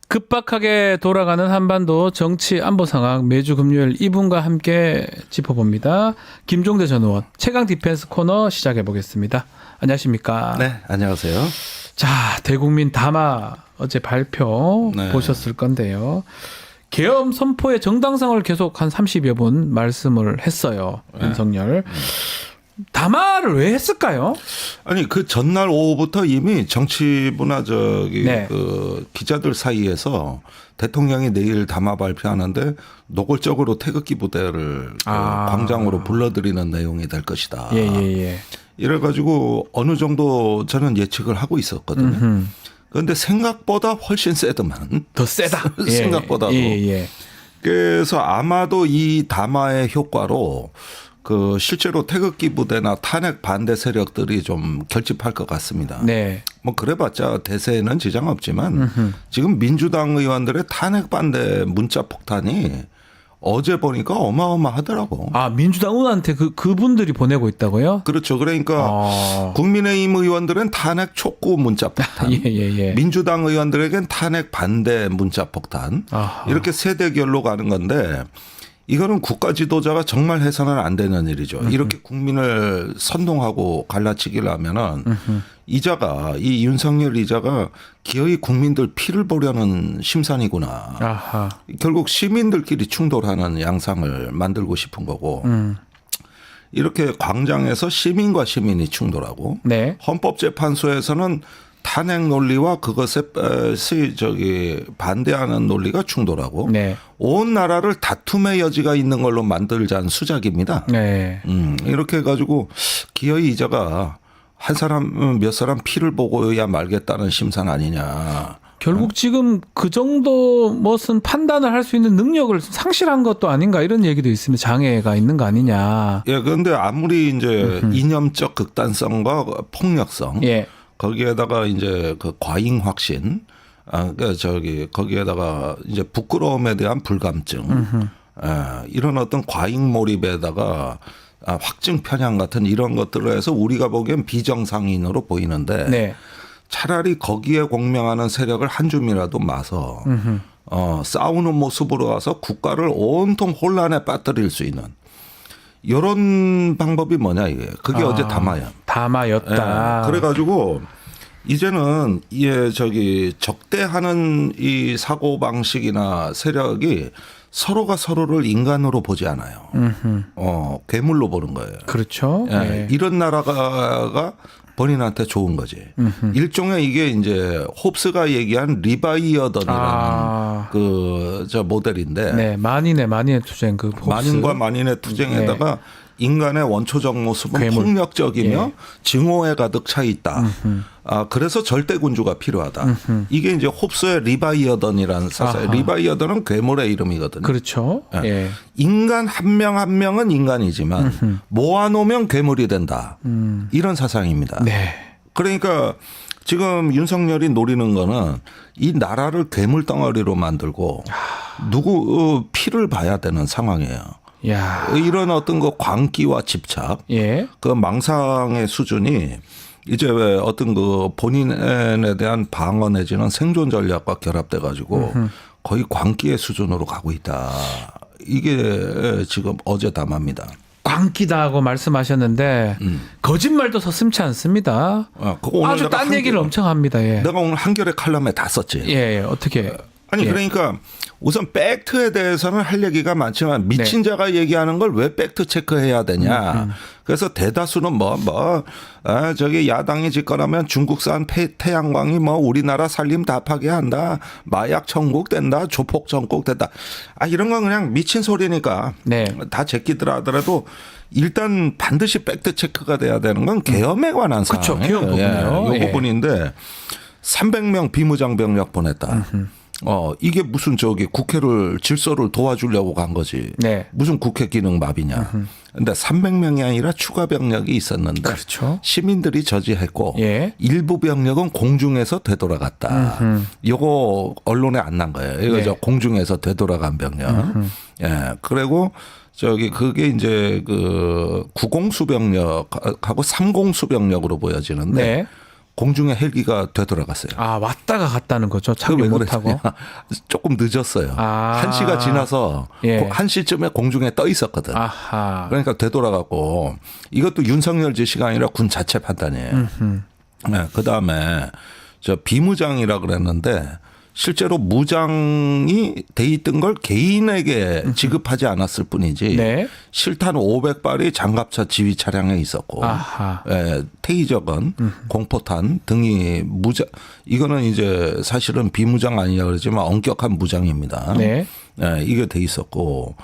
S1: 급박하게 돌아가는 한반도 정치 안보 상황 매주 금요일 이분과 함께 짚어봅니다. 김종대 전 의원 최강 디펜스 코너 시작해 보겠습니다. 안녕하십니까?
S5: 네, 안녕하세요.
S1: 자, 대국민 담화 어제 발표
S5: 네.
S1: 보셨을 건데요. 계엄 선포의 정당성을 계속 한 30여 분 말씀을 했어요. 윤석열. 담화를 왜 했을까요?
S5: 아니 그 전날 오후부터 이미 정치부나 저기
S1: 네.
S5: 그 기자들 사이에서 대통령이 내일 담화 발표하는데 노골적으로 태극기 부대를 그 광장으로 불러들이는 내용이 될 것이다.
S1: 예.
S5: 이래가지고 어느 정도 저는 예측을 하고 있었거든요. 그런데 생각보다 훨씬 세더만.
S1: 더 세다.
S5: 생각보다도.
S1: 예.
S5: 그래서 아마도 이 담화의 효과로 그 실제로 태극기 부대나 탄핵 반대 세력들이 좀 결집할 것 같습니다.
S1: 네.
S5: 뭐 그래봤자 대세에는 지장 없지만 지금 민주당 의원들의 탄핵 반대 문자 폭탄이 어제 보니까 어마어마하더라고.
S1: 아, 민주당 의원한테 그분들이 보내고 있다고요?
S5: 그렇죠. 그러니까 국민의힘 의원들은 탄핵 촉구 문자 폭탄.
S1: 예.
S5: 민주당 의원들에겐 탄핵 반대 문자 폭탄.
S1: 아하.
S5: 이렇게 세대결로 가는 건데 이거는 국가 지도자가 정말 해서는 안 되는 일이죠. 이렇게 국민을 선동하고 갈라치기를 하면은 이자가 이 윤석열 이자가 기어이 국민들 피를 보려는 심산이구나.
S1: 아하.
S5: 결국 시민들끼리 충돌하는 양상을 만들고 싶은 거고 이렇게 광장에서 시민과 시민이 충돌하고
S1: 네.
S5: 헌법재판소에서는 탄핵 논리와 그것에 저기 반대하는 논리가 충돌하고
S1: 네.
S5: 온 나라를 다툼의 여지가 있는 걸로 만들자는 수작입니다.
S1: 네.
S5: 이렇게 해가지고 기어이 이자가 한 사람 몇 사람 피를 보고야 말겠다는 심산 아니냐.
S1: 결국 지금 그 정도 무슨 판단을 할 수 있는 능력을 상실한 것도 아닌가 이런 얘기도 있습니다. 장애가 있는 거 아니냐.
S5: 예, 그런데 아무리 이제 이념적 극단성과 폭력성,
S1: 예.
S5: 거기에다가 이제 그 과잉 확신, 거기에다가 이제 부끄러움에 대한 불감증, 이런 어떤 과잉 몰입에다가 확증 편향 같은 이런 것들을 해서 우리가 보기엔 비정상인으로 보이는데
S1: 네.
S5: 차라리 거기에 공명하는 세력을 한 줌이라도 마서 싸우는 모습으로 가서 국가를 온통 혼란에 빠뜨릴 수 있는 이런 방법이 뭐냐 이게. 그게 어제 담화야.
S1: 담화였다.
S5: 예, 그래가지고 이제는 적대하는 이 사고 방식이나 세력이 서로가 서로를 인간으로 보지 않아요. 괴물로 보는 거예요.
S1: 그렇죠.
S5: 예,
S1: 예.
S5: 이런 나라가 본인한테 좋은 거지. 일종의 이게 이제 홉스가 얘기한 리바이어던이라는 그 모델인데.
S1: 네, 만인의 투쟁 그 홉스.
S5: 만인과 만인의 투쟁에다가 인간의 원초적 모습은
S1: 괴물.
S5: 폭력적이며
S1: 예.
S5: 증오에 가득 차 있다. 그래서 절대군주가 필요하다. 이게 이제 홉스의 리바이어던이라는 사상. 리바이어던은 괴물의 이름이거든요.
S1: 그렇죠.
S5: 예.
S1: 예.
S5: 인간 한 명 한 명은 인간이지만 모아놓으면 괴물이 된다. 이런 사상입니다.
S1: 네.
S5: 그러니까 지금 윤석열이 노리는 거는 이 나라를 괴물 덩어리로 만들고 누구 피를 봐야 되는 상황이에요.
S1: 야.
S5: 이런 어떤 그 광기와 집착,
S1: 예.
S5: 그 망상의 수준이 이제 왜 어떤 그 본인에 대한 방어 내지는 생존 전략과 결합돼 가지고 거의 광기의 수준으로 가고 있다. 이게 지금 어제 담화입니다.
S1: 광기다고 말씀하셨는데 거짓말도 서슴지 않습니다.
S5: 그거 오늘
S1: 아주
S5: 내가
S1: 딴 얘기를 엄청 합니다. 예.
S5: 내가 오늘 한겨레 칼럼에 다 썼지.
S1: 예. 어떻게?
S5: 아니
S1: 예.
S5: 그러니까 우선 팩트에 대해서는 할 얘기가 많지만 미친 자가 얘기하는 걸 왜 팩트 체크해야 되냐. 그래서 대다수는 저기 야당이 집권하면 중국산 태양광이 우리나라 살림 다 파괴한다. 마약 천국 된다. 조폭 천국 된다. 이런 건 그냥 미친 소리니까
S1: 네.
S5: 다 제끼더라 하더라도 일단 반드시 팩트 체크가 돼야 되는 건 계엄에 관한
S1: 그렇죠.
S5: 사항이에요.
S1: 계엄 부분이요.
S5: 이
S1: 예.
S5: 부분인데 300명 비무장 병력 보냈다. 이게 무슨 국회를 질서를 도와주려고 간 거지.
S1: 네.
S5: 무슨 국회 기능 마비냐. 근데 300명이 아니라 추가 병력이 있었는데
S1: 그렇죠.
S5: 시민들이 저지했고
S1: 예.
S5: 일부 병력은 공중에서 되돌아갔다. 이거 언론에 안 난 거예요. 이거
S1: 네.
S5: 공중에서 되돌아간 병력. 예. 그리고 그게 이제 그 구공수 병력하고 삼공수 병력으로 보여지는데
S1: 네.
S5: 공중에 헬기가 되돌아갔어요.
S1: 왔다가 갔다는 거죠. 착륙 못하고.
S5: 조금 늦었어요. 1시가 지나서
S1: 예.
S5: 1시쯤에 공중에 떠 있었거든.
S1: 아하.
S5: 그러니까 되돌아갔고 이것도 윤석열 지시가 아니라 군 자체 판단이에요. 네, 그다음에 저 비무장이라 그랬는데 실제로 무장이 돼 있던 걸 개인에게 지급하지 않았을 뿐이지
S1: 네.
S5: 실탄 500발이 장갑차 지휘 차량에 있었고
S1: 아하.
S5: 예, 테이저건, 공포탄 등이 무장 이거는 이제 사실은 비무장 아니냐 그러지만 엄격한 무장입니다.
S1: 네.
S5: 예, 이게 돼 있었고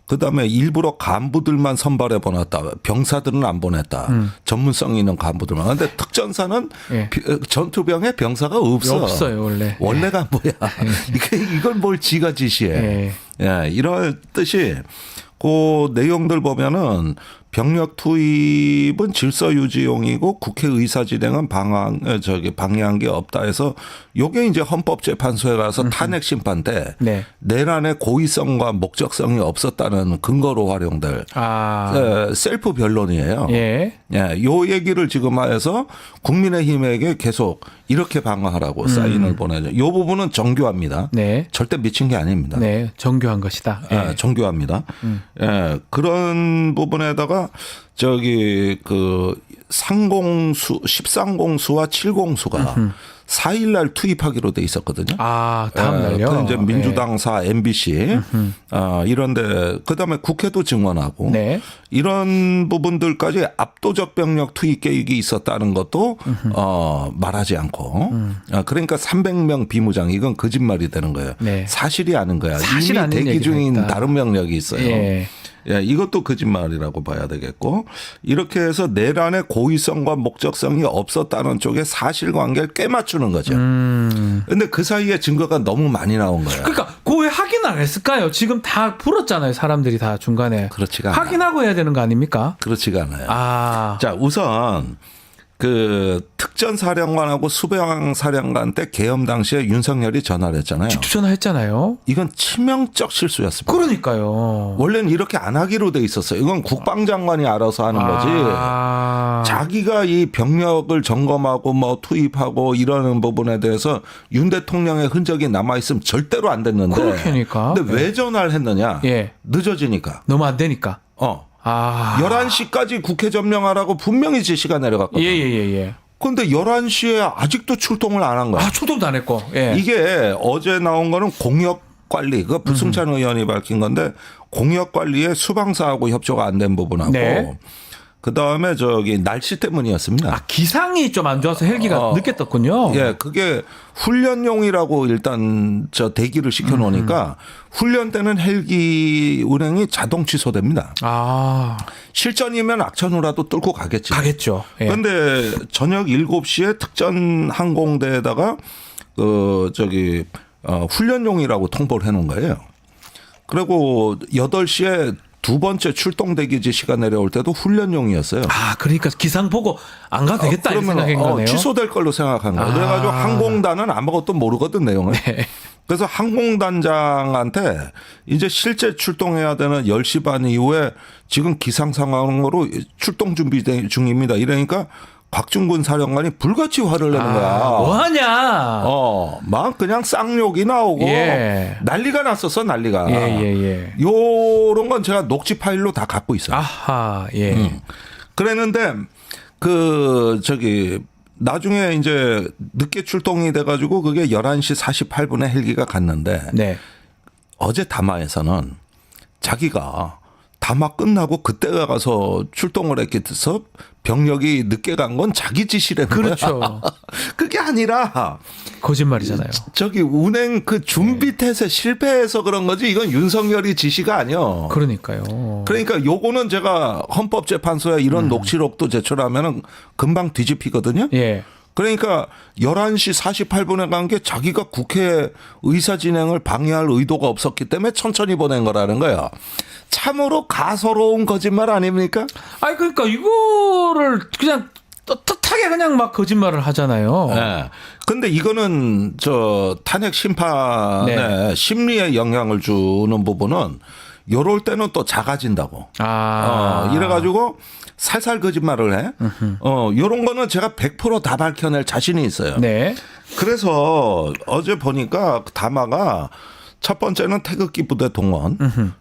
S5: 그다음에 일부러 간부들만 선발해 보냈다. 병사들은 안 보냈다. 전문성 있는 간부들만. 그런데 특전사는
S1: 예.
S5: 전투병에 병사가 없어.
S1: 없어요 원래.
S5: 원래가 뭐야? 이걸 뭘 지가 지시해?
S1: 예.
S5: 예, 이런 뜻이 그 내용들 보면은 병력 투입은 질서 유지용이고 국회 의사 진행은 방해한 게 없다 해서 요게 이제 헌법재판소에 가서 탄핵 심판 때
S1: 네.
S5: 내란의 고의성과 목적성이 없었다는 근거로 활용될 셀프 변론이에요.
S1: 예.
S5: 예, 요 얘기를 지금 해서 국민의힘에게 계속 이렇게 방어하라고 사인을 보내죠. 요 부분은 정교합니다.
S1: 네.
S5: 절대 미친 게 아닙니다.
S1: 네. 정교한 것이다. 예.
S5: 예, 정교합니다. 예, 그런 부분에다가 저기 그 상공수 10상공수와 7공수가 4일날 투입하기로 돼 있었거든요.
S1: 아, 다음 날요.
S5: 그 이제 민주당사 MBC 이런데 그다음에 국회도 증언하고
S1: 네.
S5: 이런 부분들까지 압도적 병력 투입 계획이 있었다는 것도 말하지 않고 그러니까 300명 비무장 이건 거짓말이 되는 거예요.
S1: 네.
S5: 사실이 아닌 거야.
S1: 사실
S5: 이미
S1: 아닌
S5: 대기
S1: 얘기가
S5: 중인
S1: 있다.
S5: 다른 병력이 있어요.
S1: 예.
S5: 예, 이것도 거짓말이라고 봐야 되겠고 이렇게 해서 내란의 고의성과 목적성이 없었다는 쪽에 사실관계를 꿰맞추는 거죠. 그런데 그 사이에 증거가 너무 많이 나온 거예요.
S1: 그러니까 그 왜 확인 안 했을까요? 지금 다 풀었잖아요. 사람들이 다 중간에.
S5: 그렇지가 않아요.
S1: 확인하고 해야 되는 거 아닙니까?
S5: 그렇지가 않아요.
S1: 아.
S5: 자, 우선 그 특전사령관하고 수병사령관 때 계엄 당시에 윤석열이 전화를 했잖아요.
S1: 직접 전화했잖아요.
S5: 이건 치명적 실수였습니다.
S1: 그러니까요.
S5: 원래는 이렇게 안 하기로 돼 있었어요. 이건 국방장관이 알아서 하는 거지. 자기가 이 병력을 점검하고 뭐 투입하고 이러는 부분에 대해서 윤 대통령의 흔적이 남아 있으면 절대로 안 됐는데.
S1: 그렇게니까.
S5: 근데 왜 전화를 했느냐?
S1: 예.
S5: 늦어지니까.
S1: 너무 안 되니까.
S5: 11시까지 국회 점령하라고 분명히 지시가 내려갔거든요.
S1: 예.
S5: 그런데 11시에 아직도 출동을 안 한 거야.
S1: 아, 출동도 안 했고. 예.
S5: 이게 어제 나온 거는 공역 관리, 그 부승찬 의원이 밝힌 건데 공역 관리에 수방사하고 협조가 안 된 부분하고
S1: 네.
S5: 그 다음에 저기 날씨 때문이었습니다.
S1: 아, 기상이 좀 안 좋아서 헬기가 늦게 떴군요.
S5: 예, 그게 훈련용이라고 일단 저 대기를 시켜 놓으니까 훈련 때는 헬기 운행이 자동 취소됩니다.
S1: 아.
S5: 실전이면 악천후라도 뚫고 가겠지.
S1: 가겠죠. 예.
S5: 그런데 저녁 7시에 특전 항공대에다가 훈련용이라고 통보를 해 놓은 거예요. 그리고 8시에 두 번째 출동 대기지 시간 내려올 때도 훈련용이었어요.
S1: 아, 그러니까 기상 보고 안 가도 되겠다 이렇게 생각한 거네요.
S5: 취소될 걸로 생각한 거예요. 그래가지고 항공단은 아무것도 모르거든 내용을.
S1: 네.
S5: 그래서 항공단장한테 이제 실제 출동해야 되는 10시 반 이후에 지금 기상 상황으로 출동 준비 중입니다. 이러니까 곽중근 사령관이 불같이 화를 내는 거야.
S1: 뭐하냐.
S5: 막 그냥 쌍욕이 나오고
S1: 예.
S5: 난리가 났었어, 난리가.
S1: 예.
S5: 요런 건 제가 녹취 파일로 다 갖고 있어요.
S1: 아하, 예.
S5: 그랬는데 나중에 이제 늦게 출동이 돼가지고 그게 11시 48분에 헬기가 갔는데
S1: 네.
S5: 어제 담화에서는 자기가 담화 끝나고 그때 가서 출동을 했기 때문에 병력이 늦게 간 건 자기 지시라는
S1: 그렇죠.
S5: 거야. 그게 아니라
S1: 거짓말이잖아요.
S5: 저기 운행 그 준비 태세 실패해서 그런 거지 이건 윤석열이 지시가 아니요.
S1: 그러니까요.
S5: 그러니까 요거는 제가 헌법재판소에 이런 녹취록도 제출하면은 금방 뒤집히거든요.
S1: 예.
S5: 그러니까 11시 48분에 간 게 자기가 국회 의사 진행을 방해할 의도가 없었기 때문에 천천히 보낸 거라는 거예요. 참으로 가소로운 거짓말 아닙니까?
S1: 아니 그러니까 이거를 그냥 떳떳하게 그냥 막 거짓말을 하잖아요.
S5: 네. 근데 이거는 탄핵 심판에
S1: 네.
S5: 심리에 영향을 주는 부분은 요럴 때는 또 작아진다고. 이래가지고 살살 거짓말을 해. 요런 거는 제가 100% 다 밝혀낼 자신이 있어요.
S1: 네.
S5: 그래서 어제 보니까 담화가 첫 번째는 태극기 부대 동원,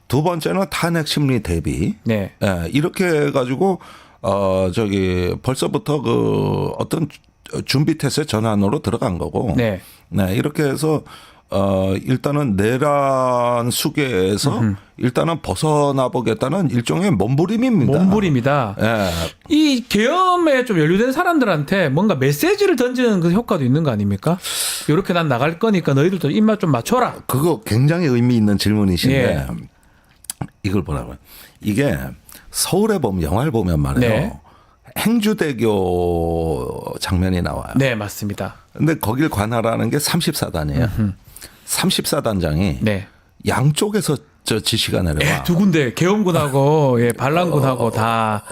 S5: 두 번째는 탄핵 심리 대비.
S1: 네.
S5: 예, 이렇게 해가지고 벌써부터 어떤 준비 태세 전환으로 들어간 거고.
S1: 네.
S5: 네, 이렇게 해서 일단은 내란 수계에서 일단은 벗어나 보겠다는 일종의 몸부림입니다.
S1: 몸부림이다.
S5: 예.
S1: 이 계엄에 좀 연루된 사람들한테 뭔가 메시지를 던지는 그 효과도 있는 거 아닙니까? 이렇게 난 나갈 거니까 너희들도 입맛 좀 맞춰라.
S5: 그거 굉장히 의미 있는 질문이신데
S1: 예.
S5: 이걸 보라고요. 이게 서울에 보면 영화를 보면 말이에요.
S1: 네.
S5: 행주대교 장면이 나와요.
S1: 네, 맞습니다.
S5: 근데 거길 관할하는 게 34단이에요. 34단장이
S1: 네.
S5: 양쪽에서 저 지시가 내려와.
S1: 예, 두 군데 계엄군하고 예, 반란군하고 다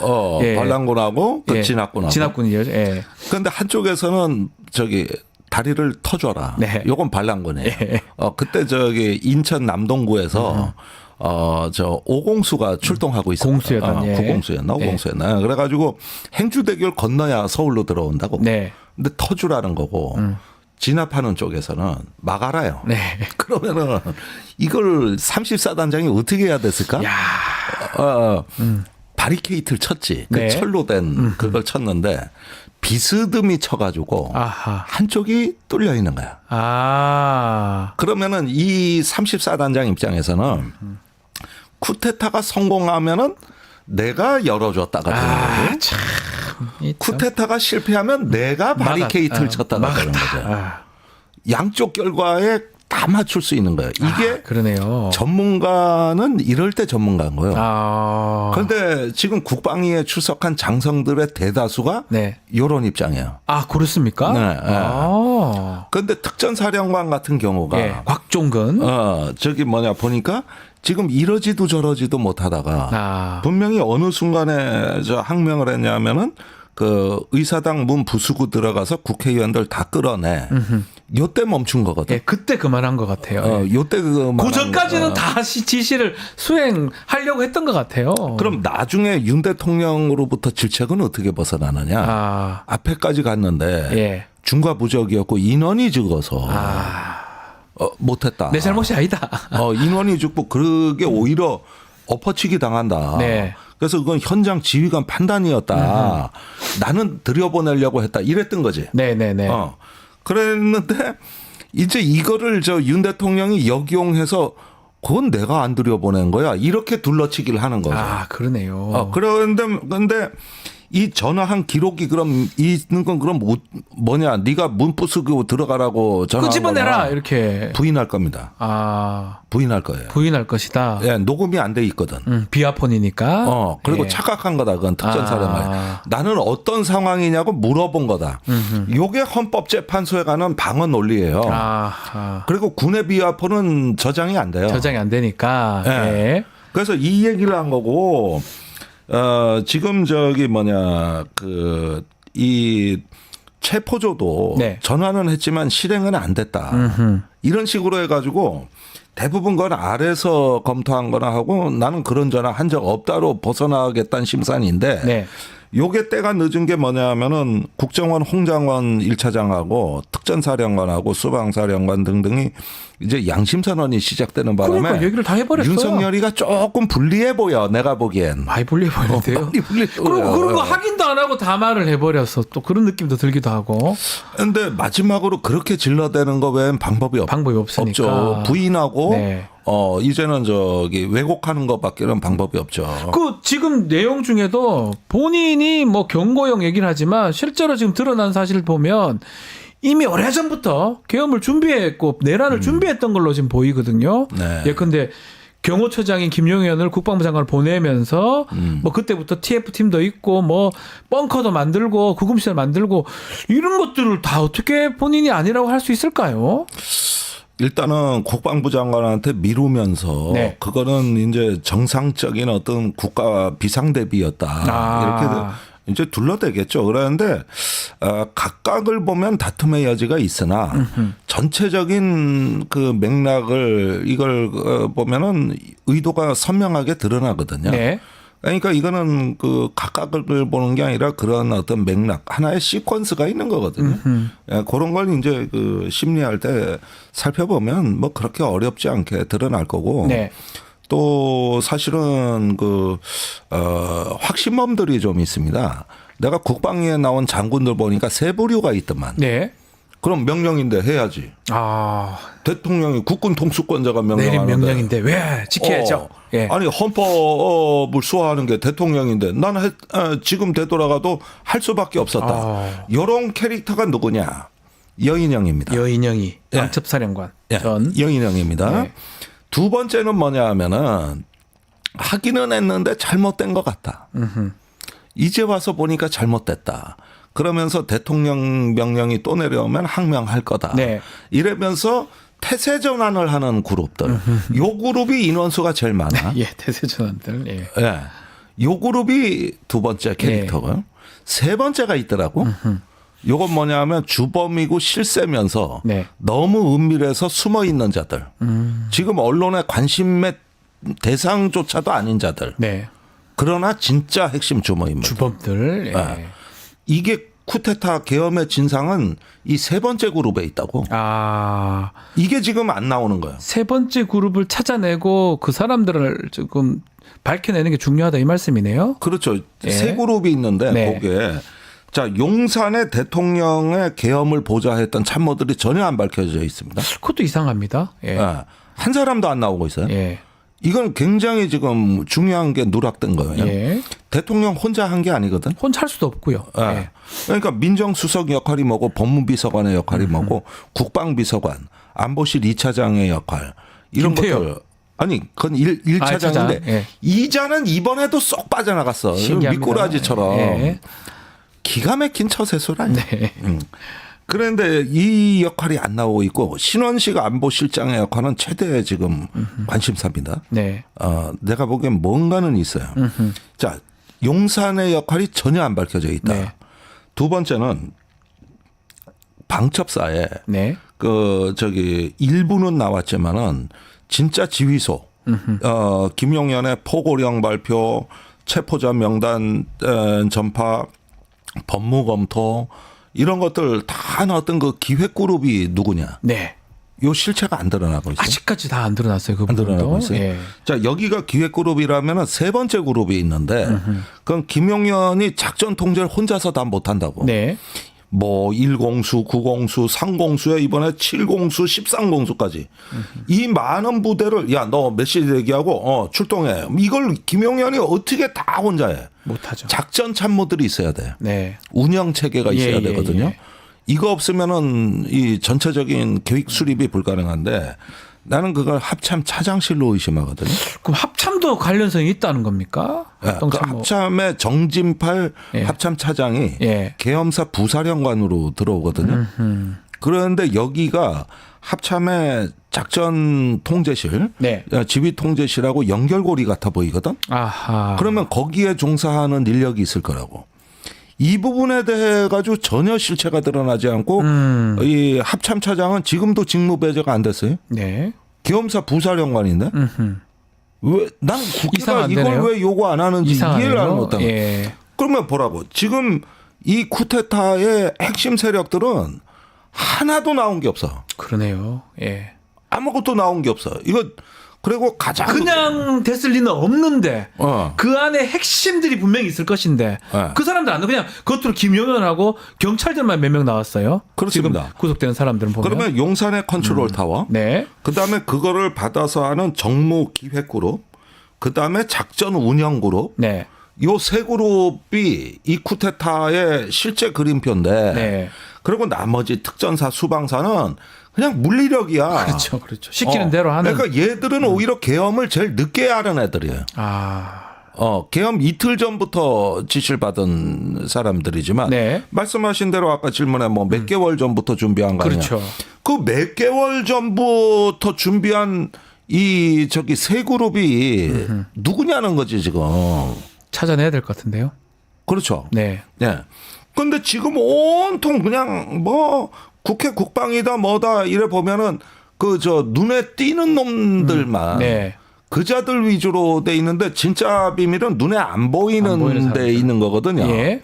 S1: 예.
S5: 반란군하고 그
S1: 예,
S5: 진압군하고.
S1: 진압군이요. 예.
S5: 그런데 한쪽에서는 저기 다리를 터줘라.
S1: 네.
S5: 요건 반란군이에요.
S1: 예.
S5: 그때 저기 인천 남동구에서 저 오공수가 출동하고 있었어요.
S1: 공수였던, 예.
S5: 구공수였나
S1: 예.
S5: 오공수였나. 그래가지고 행주대교를 건너야 서울로 들어온다고.
S1: 네.
S5: 근데 터주라는 거고 진압하는 쪽에서는 막아라요.
S1: 네.
S5: 그러면은 이걸 34단장이 어떻게 해야 됐을까?
S1: 야.
S5: 바리케이트를 쳤지.
S1: 네.
S5: 그 철로 된 그걸 쳤는데 비스듬히 쳐가지고
S1: 아하.
S5: 한쪽이 뚫려 있는 거야.
S1: 아.
S5: 그러면은 이 34단장 입장에서는 쿠데타가 성공하면은 내가 열어줬다가 되는 거고
S1: 참. 이 참.
S5: 쿠데타가 실패하면 내가 바리케이트를 쳤다가 되는 거죠.
S1: 아.
S5: 양쪽 결과에 다 맞출 수 있는 거예요. 이게
S1: 그러네요.
S5: 전문가는 이럴 때 전문가인 거예요.
S1: 아.
S5: 그런데 지금 국방위에 출석한 장성들의 대다수가
S1: 네.
S5: 이런 입장이에요.
S1: 아, 그렇습니까?
S5: 네, 네.
S1: 아.
S5: 그런데 특전사령관 같은 경우가
S1: 예. 곽종근.
S5: 저기 보니까 지금 이러지도 저러지도 못하다가
S1: 아.
S5: 분명히 어느 순간에 저 항명을 했냐면은 그 의사당 문 부수고 들어가서 국회의원들 다 끌어내. 요때 멈춘 거거든.
S1: 예, 그때 그만한 것 같아요. 예.
S5: 요때 그
S1: 그 전까지는 다시 지시를 수행하려고 했던 것 같아요.
S5: 그럼 나중에 윤 대통령으로부터 질책은 어떻게 벗어나느냐?
S1: 아.
S5: 앞에까지 갔는데
S1: 예.
S5: 중과부적이었고 인원이 적어서 못했다.
S1: 내 잘못이 아니다.
S5: 인원이 적고 그게 오히려 엎어치기 당한다.
S1: 네.
S5: 그래서 그건 현장 지휘관 판단이었다. 나는 들여보내려고 했다. 이랬던 거지.
S1: 네네네.
S5: 그랬는데 이제 이거를 저 윤 대통령이 역용해서 그건 내가 안 들여보낸 거야. 이렇게 둘러치기를 하는 거죠.
S1: 아, 그러네요.
S5: 그런데 이 전화한 기록이 그럼 있는 건 그럼 뭐냐? 네가 문 부수고 들어가라고 전화한
S1: 끄집어내라
S5: 거나
S1: 이렇게.
S5: 부인할 겁니다.
S1: 아,
S5: 부인할 거예요.
S1: 부인할 것이다.
S5: 예, 녹음이 안 돼 있거든.
S1: 비아폰이니까.
S5: 그리고
S1: 예.
S5: 착각한 거다. 그건 특전사령관.
S1: 아.
S5: 나는 어떤 상황이냐고 물어본 거다. 요게 헌법재판소에 가는 방어 논리예요. 그리고 군의 비아폰은 저장이 안 돼요.
S1: 저장이 안 되니까.
S5: 예.
S1: 예.
S5: 그래서 이 얘기를 한 거고, 지금 이 체포조도
S1: 네.
S5: 전환은 했지만 실행은 안 됐다. 이런 식으로 해가지고 대부분 건 아래서 검토한 거나 하고 나는 그런 전화 한 적 없다로 벗어나겠다는 심산인데
S1: 네.
S5: 요게 때가 늦은 게 뭐냐면은 국정원 홍장원 1차장하고 특전사령관하고 수방사령관 등등이 이제 양심선언이 시작되는 바람에
S1: 그러니까 얘기를 다 해버렸어.
S5: 윤석열이가 조금 불리해 보여. 내가 보기엔.
S1: 많이 불리해 보이는데요.
S5: 많이 불리해
S1: 그리고
S5: 보여.
S1: 그런 거 확인도 안 하고 다 말을 해버렸어. 또 그런 느낌도 들기도 하고.
S5: 근데 마지막으로 그렇게 질러대는 거 외엔 방법이
S1: 방법이 없으니까.
S5: 없죠. 부인하고
S1: 네.
S5: 이제는 왜곡하는 것밖에는 방법이 없죠.
S1: 그 지금 내용 중에도 본인이 뭐 경고용 얘기를 하지만 실제로 지금 드러난 사실을 보면 이미 오래전부터 계엄을 준비했고 내란을 준비했던 걸로 지금 보이거든요.
S5: 네.
S1: 예컨대 경호처장인 김용현을 국방부 장관을 보내면서 뭐 그때부터 TF팀도 있고 뭐 벙커도 만들고 구금시설 만들고 이런 것들을 다 어떻게 본인이 아니라고 할 수 있을까요?
S5: 일단은 국방부 장관한테 미루면서
S1: 네.
S5: 그거는 이제 정상적인 어떤 국가 비상대비였다. 이렇게 이제 둘러대겠죠. 그런데 각각을 보면 다툼의 여지가 있으나 전체적인 그 맥락을 이걸 보면은 의도가 선명하게 드러나거든요.
S1: 네.
S5: 그러니까 이거는 그 각각을 보는 게 아니라 그런 어떤 맥락 하나의 시퀀스가 있는 거거든요. 그런 걸 이제 그 심리할 때 살펴보면 뭐 그렇게 어렵지 않게 드러날 거고.
S1: 네.
S5: 또 사실은 확신범들이 좀 있습니다. 내가 국방위에 나온 장군들 보니까 세 부류가 있더만.
S1: 네.
S5: 그럼 명령인데 해야지.
S1: 아,
S5: 대통령이 국군 통수권자가
S1: 내린
S5: 명령하는데.
S1: 명령인데 왜 지켜야죠? 예.
S5: 아니 헌법을 수호하는 게 대통령인데 나는 지금 되돌아가도 할 수밖에 없었다. 이런 캐릭터가 누구냐? 여인영입니다.
S1: 여인영이
S5: 예.
S1: 왕첩사령관
S5: 예,
S1: 전.
S5: 여인영입니다.
S1: 네.
S5: 두 번째는 뭐냐 하면은 하기는 했는데 잘못된 것 같다. 이제 와서 보니까 잘못됐다. 그러면서 대통령 명령이 또 내려오면 항명할 거다.
S1: 네.
S5: 이러면서 태세 전환을 하는 그룹들. 요 그룹이 인원수가 제일 많아.
S1: 예, 대세전환들. 예.
S5: 예. 요 그룹이 두 번째 캐릭터고요. 세 번째가 있더라고. 요건 뭐냐 하면 주범이고 실세면서
S1: 네.
S5: 너무 은밀해서 숨어 있는 자들. 지금 언론의 관심의 대상조차도 아닌 자들.
S1: 네.
S5: 그러나 진짜 핵심 주범입니다.
S1: 주범들. 예.
S5: 네. 이게 쿠데타 계엄의 진상은 이 세 번째 그룹에 있다고.
S1: 아,
S5: 이게 지금 안 나오는 거예요.
S1: 세 번째 그룹을 찾아내고 그 사람들을 조금 밝혀내는 게 중요하다 이 말씀이네요.
S5: 그렇죠.
S1: 예.
S5: 세 그룹이 있는데
S1: 네.
S5: 거기에 자 용산의 대통령의 계엄을 보좌했던 참모들이 전혀 안 밝혀져 있습니다.
S1: 그것도 이상합니다. 예.
S5: 예. 한 사람도 안 나오고 있어요.
S1: 예.
S5: 이건 굉장히 지금 중요한 게 누락된 거예요.
S1: 예.
S5: 대통령 혼자 한 게 아니거든.
S1: 혼자 할 수도 없고요.
S5: 예.
S1: 예.
S5: 그러니까 민정수석 역할이 뭐고 법무비서관의 역할이 뭐고 국방비서관, 안보실 2차장의 역할 이런
S1: 김태효.
S5: 것들. 아니 그건 1차장인데
S1: 차장. 예.
S5: 2자는 이번에도 쏙 빠져나갔어.
S1: 신기합니다.
S5: 미꾸라지처럼.
S1: 예.
S5: 기가 막힌 처세술아니야.
S1: 네.
S5: 그런데 이 역할이 안 나오고 있고 신원식 안보실장의 역할은 최대 지금 관심사입니다.
S1: 네.
S5: 내가 보기엔 뭔가는 있어요. 자, 용산의 역할이 전혀 안 밝혀져 있다.
S1: 네.
S5: 두 번째는 방첩사에
S1: 네.
S5: 일부는 나왔지만은 진짜 지휘소, 김용현의 포고령 발표, 체포자 명단 전파, 법무 검토 이런 것들 다 나왔던 그 기획 그룹이 누구냐?
S1: 네.
S5: 요 실체가 안 드러나고 있어요.
S1: 아직까지 다 안 드러났어요. 그
S5: 안
S1: 부분도.
S5: 드러나고 있어요.
S1: 예.
S5: 자, 여기가 기획 그룹이라면 세 번째 그룹이 있는데 그건 김용현이 작전 통제를 혼자서 다 못한다고.
S1: 네.
S5: 뭐 1공수, 9공수, 3공수에 이번에 7공수, 13공수까지 이 많은 부대를 야, 너 몇 시 대기하고 출동해. 이걸 김용현이 어떻게 다 혼자 해.
S1: 못하죠.
S5: 작전 참모들이 있어야 돼.
S1: 네.
S5: 운영 체계가 있어야
S1: 예,
S5: 되거든요.
S1: 예.
S5: 이거 없으면은 이 전체적인 교육 수립이 불가능한데 나는 그걸 합참 차장실로 의심하거든요.
S1: 그럼 합참도 관련성이 있다는 겁니까?
S5: 그
S1: 합동참모.
S5: 합참의 정진팔
S1: 예.
S5: 합참 차장이
S1: 예.
S5: 계엄사 부사령관으로 들어오거든요. 그런데 여기가 합참의 작전 통제실,
S1: 네.
S5: 지휘 통제실하고 연결고리 같아 보이거든.
S1: 아하.
S5: 그러면 거기에 종사하는 인력이 있을 거라고. 이 부분에 대해 가지고 전혀 실체가 드러나지 않고 이 합참 차장은 지금도 직무 배제가 안 됐어요.
S1: 네.
S5: 계엄사 부사령관인데 왜 난 국회가
S1: 이상 안
S5: 이걸
S1: 되네요.
S5: 왜 요구 안 하는지
S1: 이상하네요.
S5: 이해를 안 못하고.
S1: 예.
S5: 그러면 보라고 지금 이 쿠데타의 핵심 세력들은 하나도 나온 게 없어.
S1: 그러네요. 예.
S5: 아무것도 나온 게 없어. 이거 그리고 가장
S1: 그냥 됐을 리는 없는데
S5: 어.
S1: 그 안에 핵심들이 분명히 있을 것인데
S5: 네.
S1: 그 사람들 안 그냥 겉으로 김용현하고 경찰들만 몇 명 나왔어요.
S5: 그렇습니다.
S1: 지금 구속되는 사람들은 보면.
S5: 그러면 용산의 컨트롤 타워,
S1: 네.
S5: 그다음에 그거를 받아서 하는 정무 기획 그룹, 그다음에 작전 운영 그룹,
S1: 네.
S5: 요 세 그룹이 이 쿠데타의 실제 그림표인데,
S1: 네.
S5: 그리고 나머지 특전사, 수방사는 그냥 물리력이야.
S1: 그렇죠. 그렇죠. 시키는 대로 하는.
S5: 그러니까 얘들은 오히려 계엄을 제일 늦게 하는 애들이에요.
S1: 아.
S5: 계엄 이틀 전부터 지시를 받은 사람들이지만,
S1: 네.
S5: 말씀하신 대로 아까 질문에 뭐 몇 개월 전부터 준비한 거 아니야.
S1: 그렇죠.
S5: 그 몇 개월 전부터 준비한 이 세 그룹이 누구냐는 거지 지금.
S1: 찾아내야 될 것 같은데요.
S5: 그렇죠.
S1: 네.
S5: 예. 근데 지금 온통 그냥 뭐 국회 국방이다 뭐다 이래 보면은 눈에 띄는 놈들만
S1: 네.
S5: 그자들 위주로 돼 있는데 진짜 비밀은 눈에 안 보이는
S1: 사람들.
S5: 데 있는 거거든요.
S1: 예.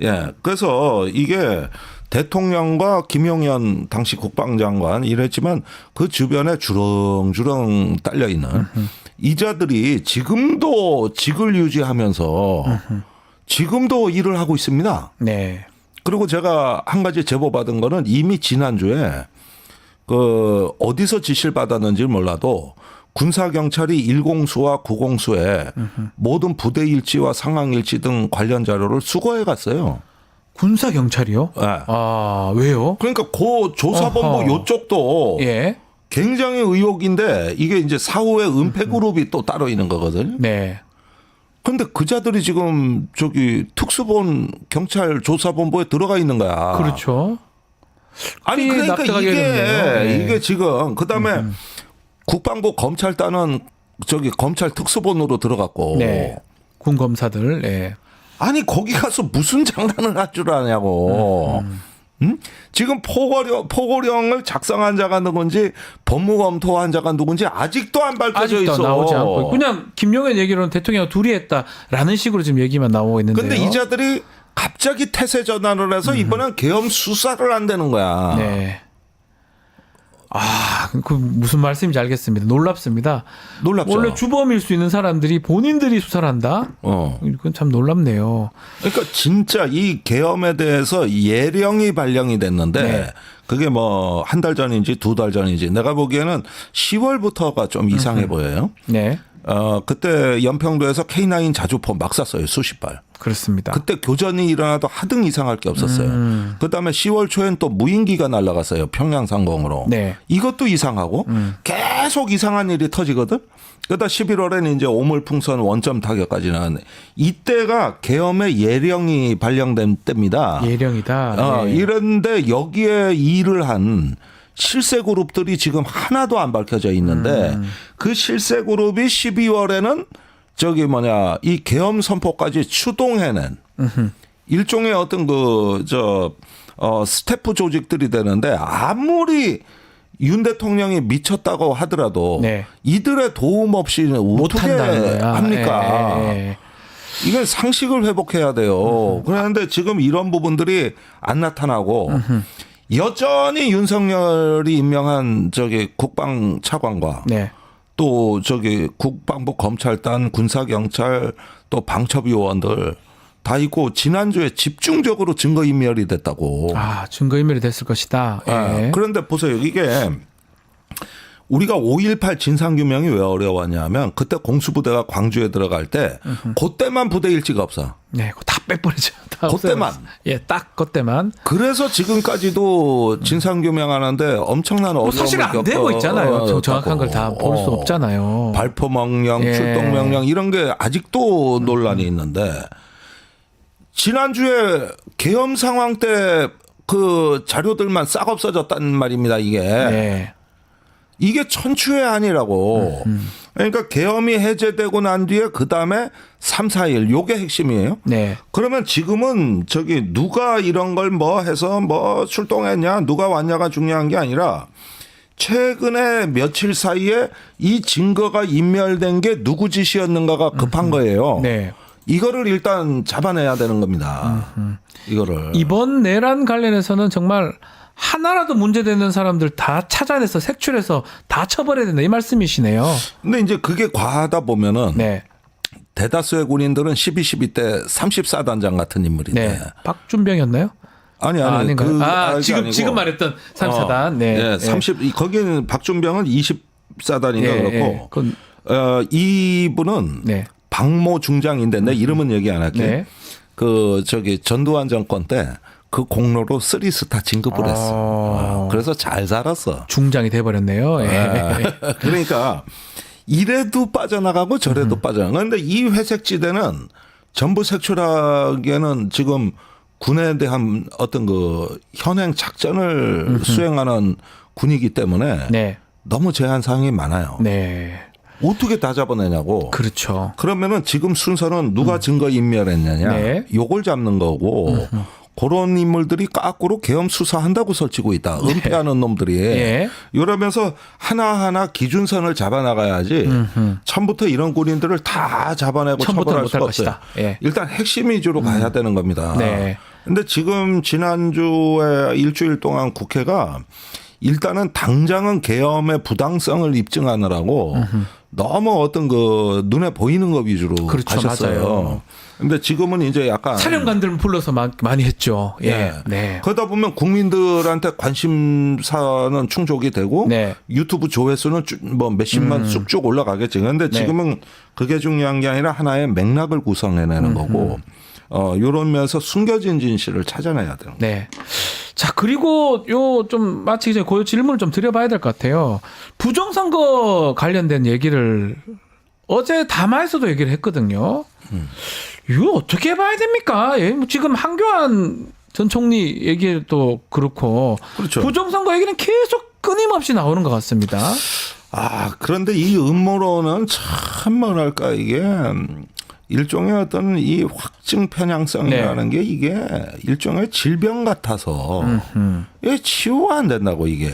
S5: 예. 그래서 이게 대통령과 김용현 당시 국방장관 이랬지만 그 주변에 주렁주렁 딸려 있는 이자들이 지금도 직을 유지하면서 지금도 일을 하고 있습니다.
S1: 네.
S5: 그리고 제가 한 가지 제보 받은 거는 이미 지난주에 그 어디서 지시를 받았는지 몰라도 군사경찰이 1공수와 9공수에 모든 부대 일지와 상황 일지 등 관련 자료를 수거해 갔어요.
S1: 군사 경찰이요?
S5: 네.
S1: 아, 왜요?
S5: 그러니까 그 조사본부
S1: 어허.
S5: 요쪽도
S1: 예.
S5: 굉장히 의혹인데 이게 이제 사후에 은폐 그룹이 또 따로 있는 거거든요.
S1: 네.
S5: 그런데 그자들이 지금 저기 특수본 경찰 조사본부에 들어가 있는 거야.
S1: 그렇죠.
S5: 아니
S1: 꽤
S5: 그러니까
S1: 납득하기
S5: 이게
S1: 어렵네요. 네.
S5: 이게 지금 그다음에 국방부 검찰단은 저기 검찰 특수본으로 들어갔고
S1: 네. 군 검사들. 네.
S5: 아니 거기 가서 무슨 장난을 할 줄 아냐고. 응? 지금 포고령을 작성한 자가 누군지 법무검토한 자가 누군지 아직도 안 밝혀져
S1: 아직도
S5: 있어.
S1: 나오지 않고 그냥 김용현 얘기로는 대통령 둘이 했다라는 식으로 지금 얘기만 나오고 있는데요.
S5: 근데 이자들이 갑자기 태세 전환을 해서 이번엔 계엄 수사를 한다는 거야.
S1: 네. 아, 그 무슨 말씀인지 알겠습니다. 놀랍습니다.
S5: 놀랍죠.
S1: 원래 주범일 수 있는 사람들이 본인들이 수사를 한다? 이건 참 놀랍네요.
S5: 그러니까 진짜 이 계엄에 대해서 예령이 발령이 됐는데
S1: 네.
S5: 그게 뭐 한 달 전인지 두 달 전인지 내가 보기에는 10월부터가 좀 이상해 보여요.
S1: 네.
S5: 그때 연평도에서 K9 자주포 막 쐈어요. 수십 발.
S1: 그렇습니다.
S5: 그때 교전이 일어나도 하등 이상할 게 없었어요. 그다음에 10월 초엔 또 무인기가 날아갔어요. 평양 상공으로.
S1: 네.
S5: 이것도 이상하고 계속 이상한 일이 터지거든. 그러다 11월에는 이제 오물풍선 원점 타격까지 나왔네. 이때가 계엄의 예령이 발령된 때입니다.
S1: 예령이다. 네.
S5: 이런데 여기에 일을 한 실세 그룹들이 지금 하나도 안 밝혀져 있는데 그 실세 그룹이 12월에는 저기 뭐냐 이 계엄 선포까지 추동해낸 일종의 어떤 스태프 조직들이 되는데 아무리 윤 대통령이 미쳤다고 하더라도
S1: 네.
S5: 이들의 도움 없이는 어떻게
S1: 못한다는 거야.
S5: 합니까?
S1: 예.
S5: 이건 상식을 회복해야 돼요. 그런데 지금 이런 부분들이 안 나타나고 여전히 윤석열이 임명한 저기 국방 차관과
S1: 네.
S5: 또 저기 국방부 검찰단 군사경찰 또 방첩위원들 다 있고 지난주에 집중적으로 증거인멸이 됐다고.
S1: 아, 증거인멸이 됐을 것이다. 예.
S5: 네. 그런데 보세요. 이게 우리가 5.18 진상규명이 왜 어려웠냐면 그때 공수부대가 광주에 들어갈 때 그때만 부대 일지가 없어.
S1: 네, 그거 다 빼버리죠. 다
S5: 그때만.
S1: 없애버렸어. 예, 딱 그때만.
S5: 그래서 지금까지도 진상규명하는데 엄청난
S1: 뭐
S5: 어려움을
S1: 사실 안 되고 있잖아요. 정확한 걸 다 볼 수 없잖아요.
S5: 발포 명령,
S1: 예.
S5: 출동 명령 이런 게 아직도 논란이 있는데 지난주에 계엄 상황 때 그 자료들만 싹 없어졌단 말입니다. 이게.
S1: 네.
S5: 이게 천추의 한이라고. 그러니까 계엄이 해제되고 난 뒤에 그다음에 3, 4일 요게 핵심이에요.
S1: 네.
S5: 그러면 지금은 저기 누가 이런 걸 뭐 해서 뭐 출동했냐 누가 왔냐가 중요한 게 아니라 최근에 며칠 사이에 이 증거가 인멸된 게 누구 짓이었는가가 급한 거예요.
S1: 네.
S5: 이거를 일단 잡아내야 되는 겁니다. 이거를.
S1: 이번 내란 관련해서는 정말 하나라도 문제되는 사람들 다 찾아내서 색출해서 다 처벌해야 된다 이 말씀이시네요.
S5: 근데 이제 그게 과하다 보면은
S1: 네.
S5: 대다수의 군인들은 12.12 때 34단장 같은 인물인데.
S1: 네. 박준병이었나요?
S5: 아니
S1: 아닌가요?
S5: 그게
S1: 지금
S5: 아니고.
S1: 지금 말했던 34단. 네.
S5: 30 거기는 박준병은 24단인가
S1: 예,
S5: 그렇고
S1: 예. 그건
S5: 이분은
S1: 네.
S5: 박모 중장인데 내 이름은 얘기 안 할게.
S1: 네.
S5: 그 저기 전두환 정권 때 그 공로로 3스타 진급을 했어. 그래서 잘 살았어.
S1: 중장이 돼 버렸네요. 예.
S5: 그러니까 이래도 빠져나가고 저래도 빠져나가고. 그런데 이 회색지대는 전부 색출하기에는 지금 군에 대한 어떤 그 현행 작전을 수행하는 군이기 때문에
S1: 네.
S5: 너무 제한 사항이 많아요.
S1: 네.
S5: 어떻게 다 잡아내냐고.
S1: 그렇죠.
S5: 그러면은 지금 순서는 누가 증거 인멸했느냐.
S1: 네.
S5: 요걸 잡는 거고. 그런 인물들이 까꾸로 계엄 수사한다고 설치고 있다. 은폐하는 놈들이.
S1: 예.
S5: 이러면서 하나하나 기준선을 잡아나가야지 처음부터 이런 군인들을 다 잡아내고
S1: 처음부터는
S5: 처벌할
S1: 못할
S5: 수가 없어요.
S1: 것이다. 예.
S5: 일단 핵심 위주로 가야 되는 겁니다.
S1: 네.
S5: 근데 지금 지난주에 일주일 동안 국회가 일단은 당장은 계엄의 부당성을 입증하느라고 너무 어떤 그 눈에 보이는 거 위주로
S1: 그렇죠,
S5: 가셨어요.
S1: 맞아요.
S5: 근데 지금은 이제 약간
S1: 촬영관들 불러서 많이 했죠. 예.
S5: 네.
S1: 네.
S5: 그러다 보면 국민들한테 관심사는 충족이 되고
S1: 네.
S5: 유튜브 조회수는 뭐 몇십만 쑥쭉 올라가겠지. 그런데
S1: 네.
S5: 지금은 그게 중요한 게 아니라 하나의 맥락을 구성해내는 거고 이런 면에서 숨겨진 진실을 찾아내야 되는 거예요.
S1: 네. 자, 그리고 요 좀 마치 이제 그 질문을 좀 드려봐야 될 것 같아요. 부정선거 관련된 얘기를 어제 담화에서도 얘기를 했거든요. 이거 어떻게 봐야 됩니까? 예, 뭐 지금 한교안 전 총리 얘기도 그렇고
S5: 그렇죠.
S1: 부정선거 얘기는 계속 끊임없이 나오는 것 같습니다.
S5: 그런데 이 음모론은 참 뭐랄까 이게 일종의 어떤 이 확증 편향성이라는 게 이게 일종의 질병 같아서 이게 치유가 안 된다고 이게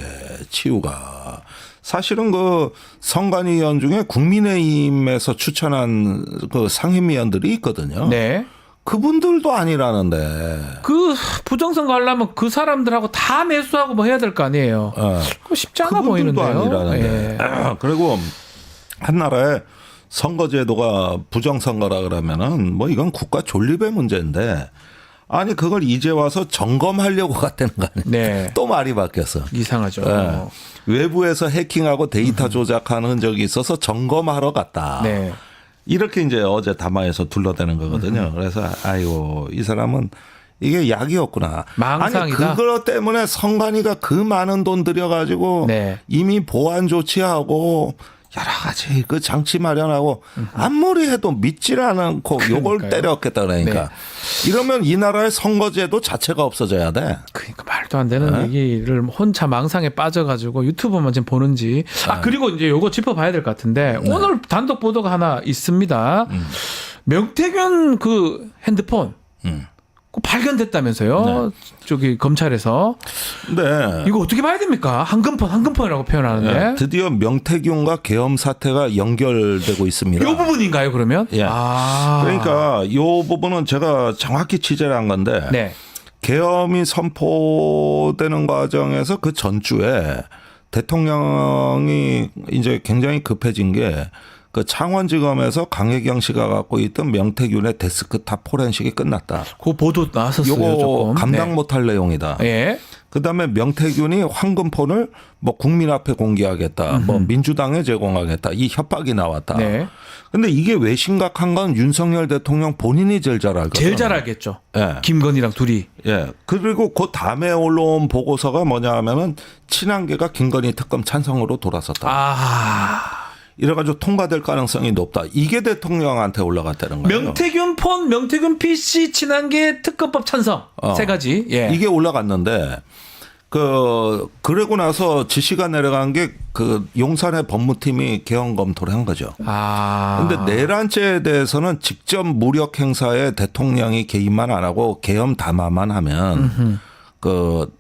S5: 치유가. 사실은 그 선관위원 중에 국민의힘에서 추천한 그 상임위원들이 있거든요.
S1: 네.
S5: 그분들도 아니라는데.
S1: 그 부정선거 하려면 그 사람들하고 다 매수하고 뭐 해야 될 거 아니에요. 그거 쉽지 않아
S5: 그분들도
S1: 보이는데요.
S5: 아니라는데.
S1: 예.
S5: 그리고 한 나라의 선거제도가 부정선거라 그러면은 뭐 이건 국가 존립의 문제인데 아니 그걸 이제 와서 점검하려고 갔다는 거 아니에요.
S1: 네.
S5: 또 말이 바뀌었어.
S1: 이상하죠.
S5: 예. 외부에서 해킹하고 데이터 조작하는 흔적이 있어서 점검하러 갔다.
S1: 네.
S5: 이렇게 이제 어제 담화에서 둘러대는 거거든요. 그래서 아이고 이 사람은 이게 약이었구나.
S1: 망상이다.
S5: 아니 그거 때문에 선관위가 그 많은 돈 들여가지고
S1: 네.
S5: 이미 보안 조치하고 여러 가지 그 장치 마련하고 아무리 해도 믿질 않고 요걸
S1: 그러니까요.
S5: 때렸겠다 그러니까.
S1: 네.
S5: 이러면 이 나라의 선거제도 자체가 없어져야 돼.
S1: 그러니까 말도 안 되는 얘기를 혼자 망상에 빠져가지고 유튜브만 지금 보는지. 그리고 이제 요거 짚어봐야 될 것 같은데 오늘 단독 보도가 하나 있습니다. 명태균 그 핸드폰 그거 발견됐다면서요? 저기 검찰에서.
S5: 네.
S1: 이거 어떻게 봐야 됩니까? 한금폰이라고 표현하는데.
S5: 네. 드디어 명태균과 계엄 사태가 연결되고 있습니다.
S1: 이 부분인가요, 그러면?
S5: 예. 그러니까 이 부분은 제가 정확히 취재를 한 건데
S1: 네.
S5: 계엄이 선포되는 과정에서 그 전주에 대통령이 이제 굉장히 급해진 게 그 창원지검에서 강혜경 씨가 갖고 있던 명태균의 데스크탑 포렌식이 끝났다.
S1: 그 보도 나왔었어요.
S5: 요거
S1: 조금.
S5: 감당
S1: 네.
S5: 못할 내용이다.
S1: 예.
S5: 그다음에 명태균이 황금폰을 뭐 국민 앞에 공개하겠다. 뭐 민주당에 제공하겠다. 이 협박이 나왔다.
S1: 네.
S5: 근데 이게 왜 심각한 건 윤석열 대통령 본인이 제일 잘 알거든요.
S1: 제일 잘 알겠죠.
S5: 예.
S1: 김건희랑 둘이.
S5: 예. 그리고 그 다음에 올라온 보고서가 뭐냐 하면은 친한계가 김건희 특검 찬성으로 돌아섰다. 이래가지고 통과될 가능성이 높다. 이게 대통령한테 올라갔다는 거예요.
S1: 명태균 폰, 명태균 PC, 친한계 특검법 찬성 세 가지. 예.
S5: 이게 올라갔는데 그러고 나서 지시가 내려간 게 그 용산의 법무팀이 개헌 검토를 한 거죠. 근데 내란죄에 대해서는 직접 무력 행사에 대통령이 개입만 안 하고 계엄 담화만 하면 그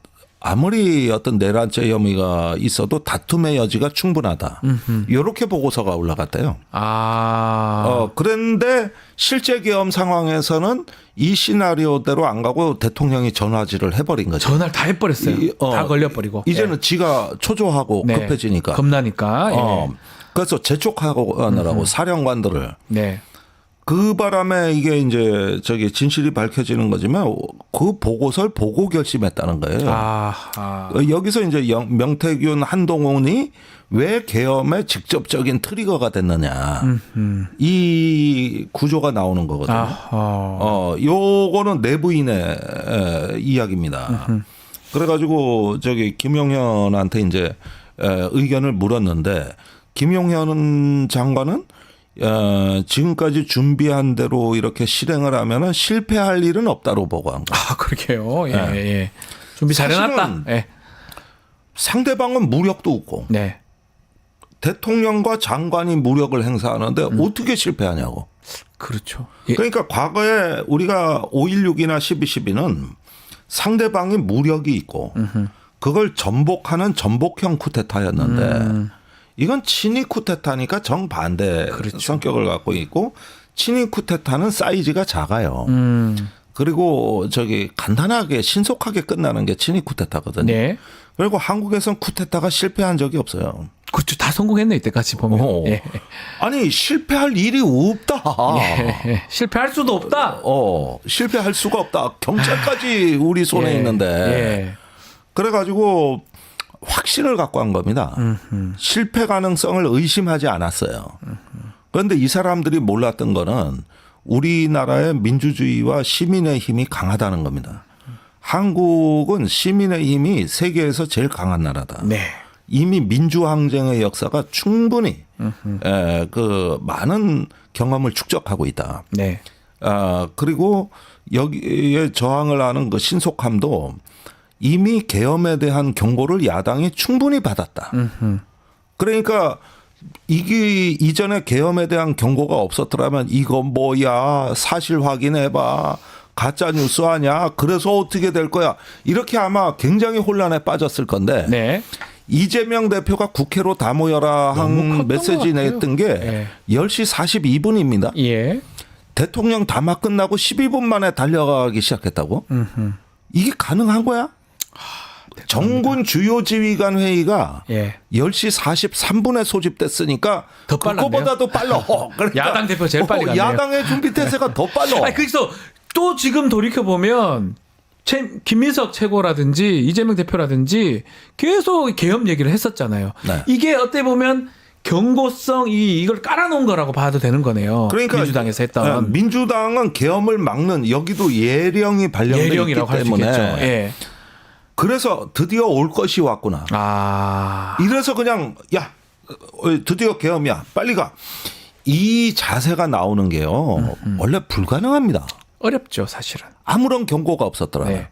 S5: 아무리 어떤 내란죄 혐의가 있어도 다툼의 여지가 충분하다. 이렇게 보고서가 올라갔대요. 그런데 실제 계엄 상황에서는 이 시나리오대로 안 가고 대통령이 전화질을 해버린 거죠.
S1: 전화를 다 해버렸어요. 다 걸려버리고.
S5: 이제는
S1: 예.
S5: 지가 초조하고
S1: 네.
S5: 급해지니까.
S1: 겁나니까. 예.
S5: 그래서 재촉하느라고 사령관들을.
S1: 네.
S5: 그 바람에 이게 이제 저기 진실이 밝혀지는 거지만 그 보고서를 보고 결심했다는 거예요. 여기서 이제 명태균 한동훈이 왜 계엄의 직접적인 트리거가 됐느냐. 이 구조가 나오는 거거든요. 요거는 내부인의 이야기입니다. 그래가지고 저기 김용현한테 이제 의견을 물었는데 김용현 장관은 지금까지 준비한 대로 이렇게 실행을 하면은 실패할 일은 없다고 보고한 거예요.
S1: 그렇게요. 예,
S5: 네.
S1: 예. 준비 잘해놨다.
S5: 사실은
S1: 예.
S5: 상대방은 무력도 없고
S1: 네.
S5: 대통령과 장관이 무력을 행사하는데 어떻게 실패하냐고.
S1: 그렇죠. 예.
S5: 그러니까 과거에 우리가 5.16이나 12.12는 상대방이 무력이 있고 그걸 전복하는 전복형 쿠데타였는데 이건 친위 쿠데타니까 정반대
S1: 그렇죠.
S5: 성격을 갖고 있고 친위 쿠데타는 사이즈가 작아요. 그리고 저기 간단하게 신속하게 끝나는 게 친위 쿠데타거든요.
S1: 네.
S5: 그리고 한국에선 쿠데타가 실패한 적이 없어요.
S1: 그렇죠. 다 성공했네 이때까지 보면.
S5: 어.
S1: 예.
S5: 아니 실패할 일이 없다.
S1: 예. 실패할 수도 없다.
S5: 실패할 수가 없다. 경찰까지 우리 손에
S1: 예.
S5: 있는데.
S1: 예.
S5: 그래가지고 확신을 갖고 한 겁니다. 실패 가능성을 의심하지 않았어요. 그런데 이 사람들이 몰랐던 거는 우리나라의 민주주의와 시민의 힘이 강하다는 겁니다. 한국은 시민의 힘이 세계에서 제일 강한 나라다.
S1: 네.
S5: 이미 민주항쟁의 역사가 충분히 그 많은 경험을 축적하고 있다.
S1: 네.
S5: 그리고 여기에 저항을 하는 그 신속함도 이미 계엄에 대한 경고를 야당이 충분히 받았다. 그러니까 이게 이전에 계엄에 대한 경고가 없었더라면 이거 뭐야 사실 확인해봐 가짜 뉴스 아니야 그래서 어떻게 될 거야 이렇게 아마 굉장히 혼란에 빠졌을 건데
S1: 네.
S5: 이재명 대표가 국회로 다 모여라
S1: 너무 컸던
S5: 한
S1: 것
S5: 메시지
S1: 같아요.
S5: 냈던 게
S1: 예.
S5: 10시 42분입니다.
S1: 예.
S5: 대통령 담화 끝나고 12분 만에 달려가기 시작했다고? 이게 가능한 거야? 정군 주요 지휘관 회의가
S1: 예.
S5: 10시 43분에 소집됐으니까
S1: 더 빨랐네요.
S5: 그거보다도 빨라. 그러니까
S1: 야당 대표 제일 빨리 갔네요.
S5: 야당의 준비 태세가 더 빨라.
S1: 아니, 그래서 또 지금 돌이켜 보면 김민석 최고라든지 이재명 대표라든지 계속 계엄 얘기를 했었잖아요.
S5: 네.
S1: 이게 어떻게 보면 경고성 이걸 깔아놓은 거라고 봐도 되는 거네요.
S5: 그러니까
S1: 민주당에서 했던
S5: 민주당은 계엄을 막는 여기도 예령이 발령돼 있기
S1: 예령이라고 할 수
S5: 때문에
S1: 있겠죠. 예.
S5: 그래서 드디어 올 것이 왔구나. 이래서 그냥 야 드디어 계엄이야 빨리 가. 이 자세가 나오는 게요. 원래 불가능합니다.
S1: 어렵죠, 사실은.
S5: 아무런 경고가 없었더라고요.
S1: 네.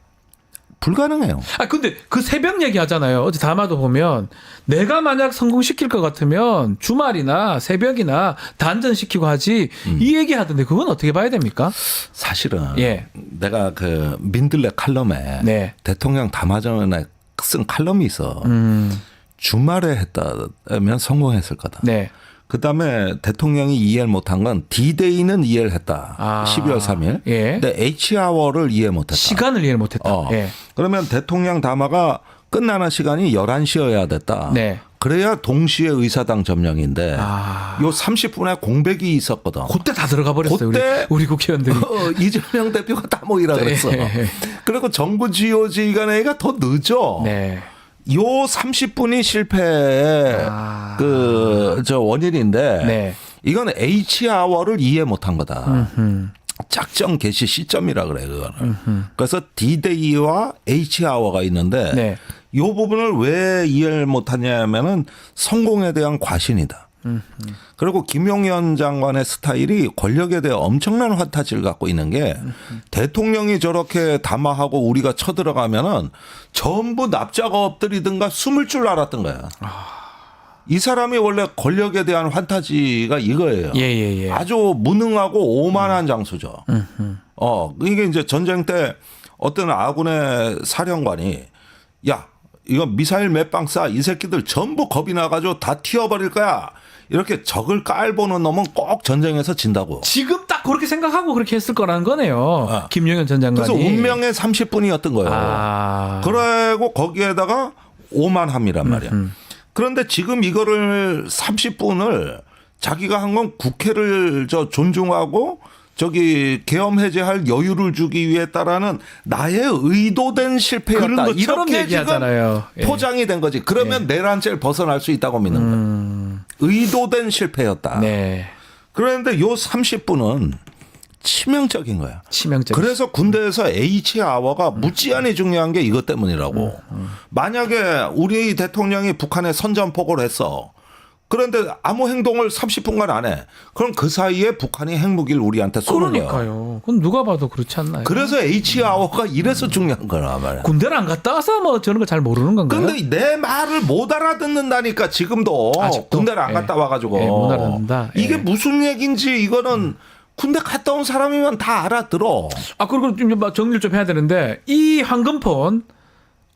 S5: 불가능해요.
S1: 근데 그 새벽 얘기 하잖아요. 어제 담화도 보면 내가 만약 성공시킬 것 같으면 주말이나 새벽이나 단전시키고 하지 이 얘기 하던데 그건 어떻게 봐야 됩니까?
S5: 사실은
S1: 예.
S5: 내가 그 민들레 칼럼에
S1: 네.
S5: 대통령 담화 전에 쓴 칼럼이 있어. 주말에 했다면 성공했을 거다.
S1: 네.
S5: 그다음에 대통령이 이해를 못한 건 D-Day는 이해를 했다. 12월 3일.
S1: 예.
S5: 근데 H-hour를 이해 못했다.
S1: 시간을 이해를 못했다. 예.
S5: 그러면 대통령 담화가 끝나는 시간이 11시여야 됐다.
S1: 네.
S5: 그래야 동시에 의사당 점령인데
S1: 아.
S5: 요 30분에 공백이 있었거든.
S1: 그때 다 들어가 버렸어요.
S5: 그때
S1: 우리 국회의원들이.
S5: 이재명 대표가 다 모이라 그랬어.
S1: 네.
S5: 그리고 정부 지휘관회의가 더 늦어.
S1: 네.
S5: 요 30분이 실패의 원인인데
S1: 네.
S5: 이건 H-hour를 이해 못한 거다. 작전 개시 시점이라 그래 그거는. 그래서 D-Day와 H-hour가 있는데
S1: 네.
S5: 이 부분을 왜 이해를 못하냐면은 성공에 대한 과신이다. 그리고 김용현 장관의 스타일이 권력에 대해 엄청난 환타지를 갖고 있는 게 대통령이 저렇게 담화하고 우리가 쳐들어가면은 전부 납작 엎드리든가 숨을 줄 알았던 거야. 이 사람이 원래 권력에 대한 환타지가 이거예요.
S1: 예.
S5: 아주 무능하고 오만한 장수죠. 이게 이제 전쟁 때 어떤 아군의 사령관이 야, 이거 미사일 몇 방 쏴. 이 새끼들 전부 겁이 나가지고 다 튀어버릴 거야. 이렇게 적을 깔보는 놈은 꼭 전쟁에서 진다고.
S1: 지금 딱 그렇게 생각하고 그렇게 했을 거라는 거네요. 김용현 전 장관이.
S5: 그래서 운명의 30분이었던 거예요. 그리고 거기에다가 오만함이란 말이야. 그런데 지금 이거를 30분을 자기가 한 건 국회를 존중하고 저기 계엄 해제할 여유를 주기 위해다라는 나의 의도된 실패였다.
S1: 그런 것처럼
S5: 이렇게
S1: 얘기하잖아요.
S5: 지금 포장이 된 거지. 그러면 내란죄를 벗어날 수 있다고 믿는 거야. 의도된 실패였다.
S1: 네.
S5: 그런데 요 30분은 치명적인 거야.
S1: 치명적.
S5: 그래서 군대에서 H-hour가 무지한히 중요한 게 이것 때문이라고. 만약에 우리 대통령이 북한에 선전포고를 했어. 그런데 아무 행동을 30분간 안 해. 그럼 그 사이에 북한이 핵무기를 우리한테 쏘는 거야.
S1: 그러니까요. 그건 누가 봐도 그렇지 않나요?
S5: 그래서 H-hour가 이래서 중요한 거라 말이야.
S1: 군대를 안 갔다 와서 뭐 저런 거 잘 모르는 건가요?
S5: 근데 내 말을 못 알아듣는다니까 지금도.
S1: 아직도?
S5: 군대를 안 갔다 와가지고.
S1: 못 알아듣는다.
S5: 이게 무슨 얘기인지 이거는 군대 갔다 온 사람이면 다 알아들어.
S1: 그리고 좀 정리를 좀 해야 되는데 이 황금폰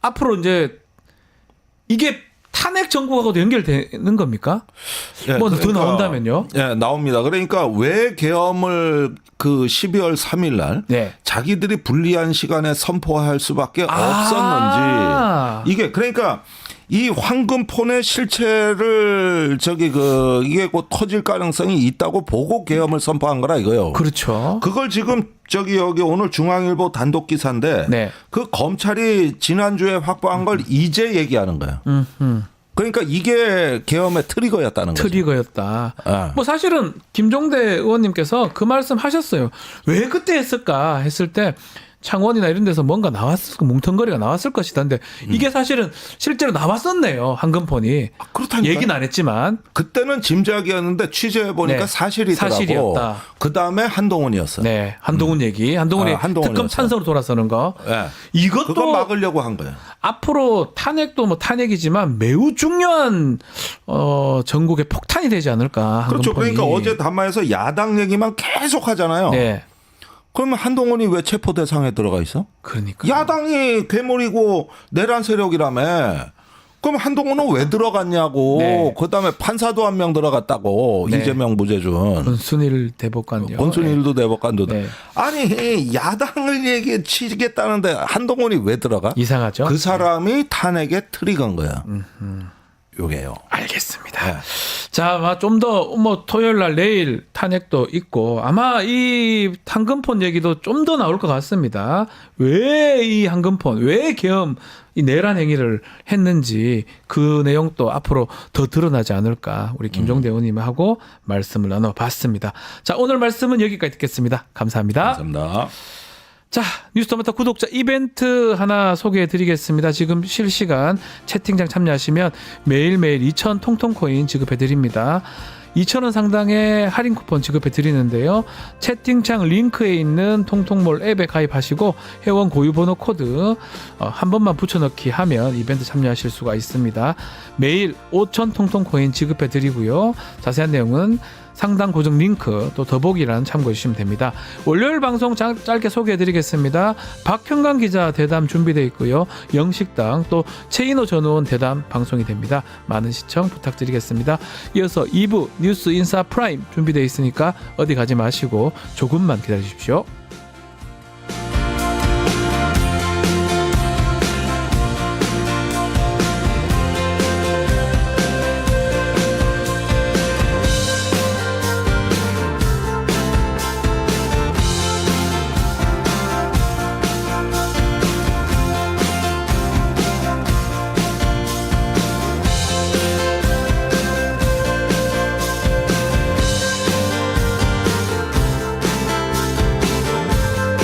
S1: 앞으로 이제 이게 탄핵 정국하고도 연결되는 겁니까? 뭐 더 나온다면요?
S5: 예, 나옵니다. 그러니까 왜 계엄을 그 12월 3일 날
S1: 네.
S5: 자기들이 불리한 시간에 선포할 수밖에 없었는지 이게 그러니까 이 황금폰의 실체를 이게 곧 터질 가능성이 있다고 보고 계엄을 선포한 거라 이거요.
S1: 그렇죠.
S5: 그걸 지금 여기 오늘 중앙일보 단독 기사인데
S1: 네.
S5: 그 검찰이 지난주에 확보한 걸 이제 얘기하는 거예요. 그러니까 이게 계엄의 트리거였다는 거죠.
S1: 트리거였다.
S5: 아.
S1: 뭐 사실은 김종대 의원님께서 그 말씀 하셨어요. 왜 그때 했을까 했을 때 창원이나 이런 데서 뭔가 나왔을 뭉텅거리가 나왔을 것이다는데 이게 사실은 실제로 나왔었네요. 황금폰이.
S5: 그렇다니까.
S1: 얘기는 안 했지만
S5: 그때는 짐작이었는데 취재해 보니까
S1: 네.
S5: 사실이더라고.
S1: 사실이었다.
S5: 그 다음에 한동훈이었어.
S1: 네, 한동훈 얘기. 한동훈이
S5: 한동훈이었어요.
S1: 특검 찬성으로 돌아서는 거.
S5: 네.
S1: 이것도
S5: 그거 막으려고 한 거예요.
S1: 앞으로 탄핵도 뭐 탄핵이지만 매우 중요한 전국의 폭탄이 되지 않을까.
S5: 그렇죠.
S1: 황금폰이.
S5: 그러니까 어제 담화에서 야당 얘기만 계속 하잖아요.
S1: 네.
S5: 그러면 한동훈이 왜 체포 대상에 들어가 있어?
S1: 그러니까.
S5: 야당이 괴물이고 내란 세력이라며. 그럼 한동훈은 왜 들어갔냐고.
S1: 네.
S5: 그다음에 판사도 한 명 들어갔다고.
S1: 네.
S5: 이재명 무죄준.
S1: 권순일 대법관요.
S5: 권순일도 대법관도.
S1: 네.
S5: 아니 야당을 치겠다는데 한동훈이 왜 들어가?
S1: 이상하죠.
S5: 그 사람이 탄핵의 트리거인 거야. 요게요.
S1: 알겠습니다.
S5: 네.
S1: 자, 좀 더 뭐 토요일 날 내일 탄핵도 있고 아마 이 황금폰 얘기도 좀 더 나올 것 같습니다. 왜 이 황금폰, 왜 계엄 이 내란 행위를 했는지 그 내용도 앞으로 더 드러나지 않을까 우리 김종대 의원님하고 말씀을 나눠봤습니다. 자, 오늘 말씀은 여기까지 듣겠습니다. 감사합니다.
S5: 감사합니다.
S1: 자, 뉴스토마토 구독자 이벤트 하나 소개해 드리겠습니다. 지금 실시간 채팅창 참여하시면 매일매일 2,000 통통코인 지급해 드립니다. 2,000원 상당의 할인 쿠폰 지급해 드리는데요. 채팅창 링크에 있는 통통몰 앱에 가입하시고 회원 고유번호 코드 한 번만 붙여넣기 하면 이벤트 참여하실 수가 있습니다. 매일 5,000 통통코인 지급해 드리고요. 자세한 내용은 상단 고정 링크 또 더보기란 참고해 주시면 됩니다. 월요일 방송 짧게 소개해 드리겠습니다. 박형강 기자 대담 준비되어 있고요. 영식당 또 최인호 전 의원 대담 방송이 됩니다. 많은 시청 부탁드리겠습니다. 이어서 2부 뉴스 인사 프라임 준비되어 있으니까 어디 가지 마시고 조금만 기다려 주십시오.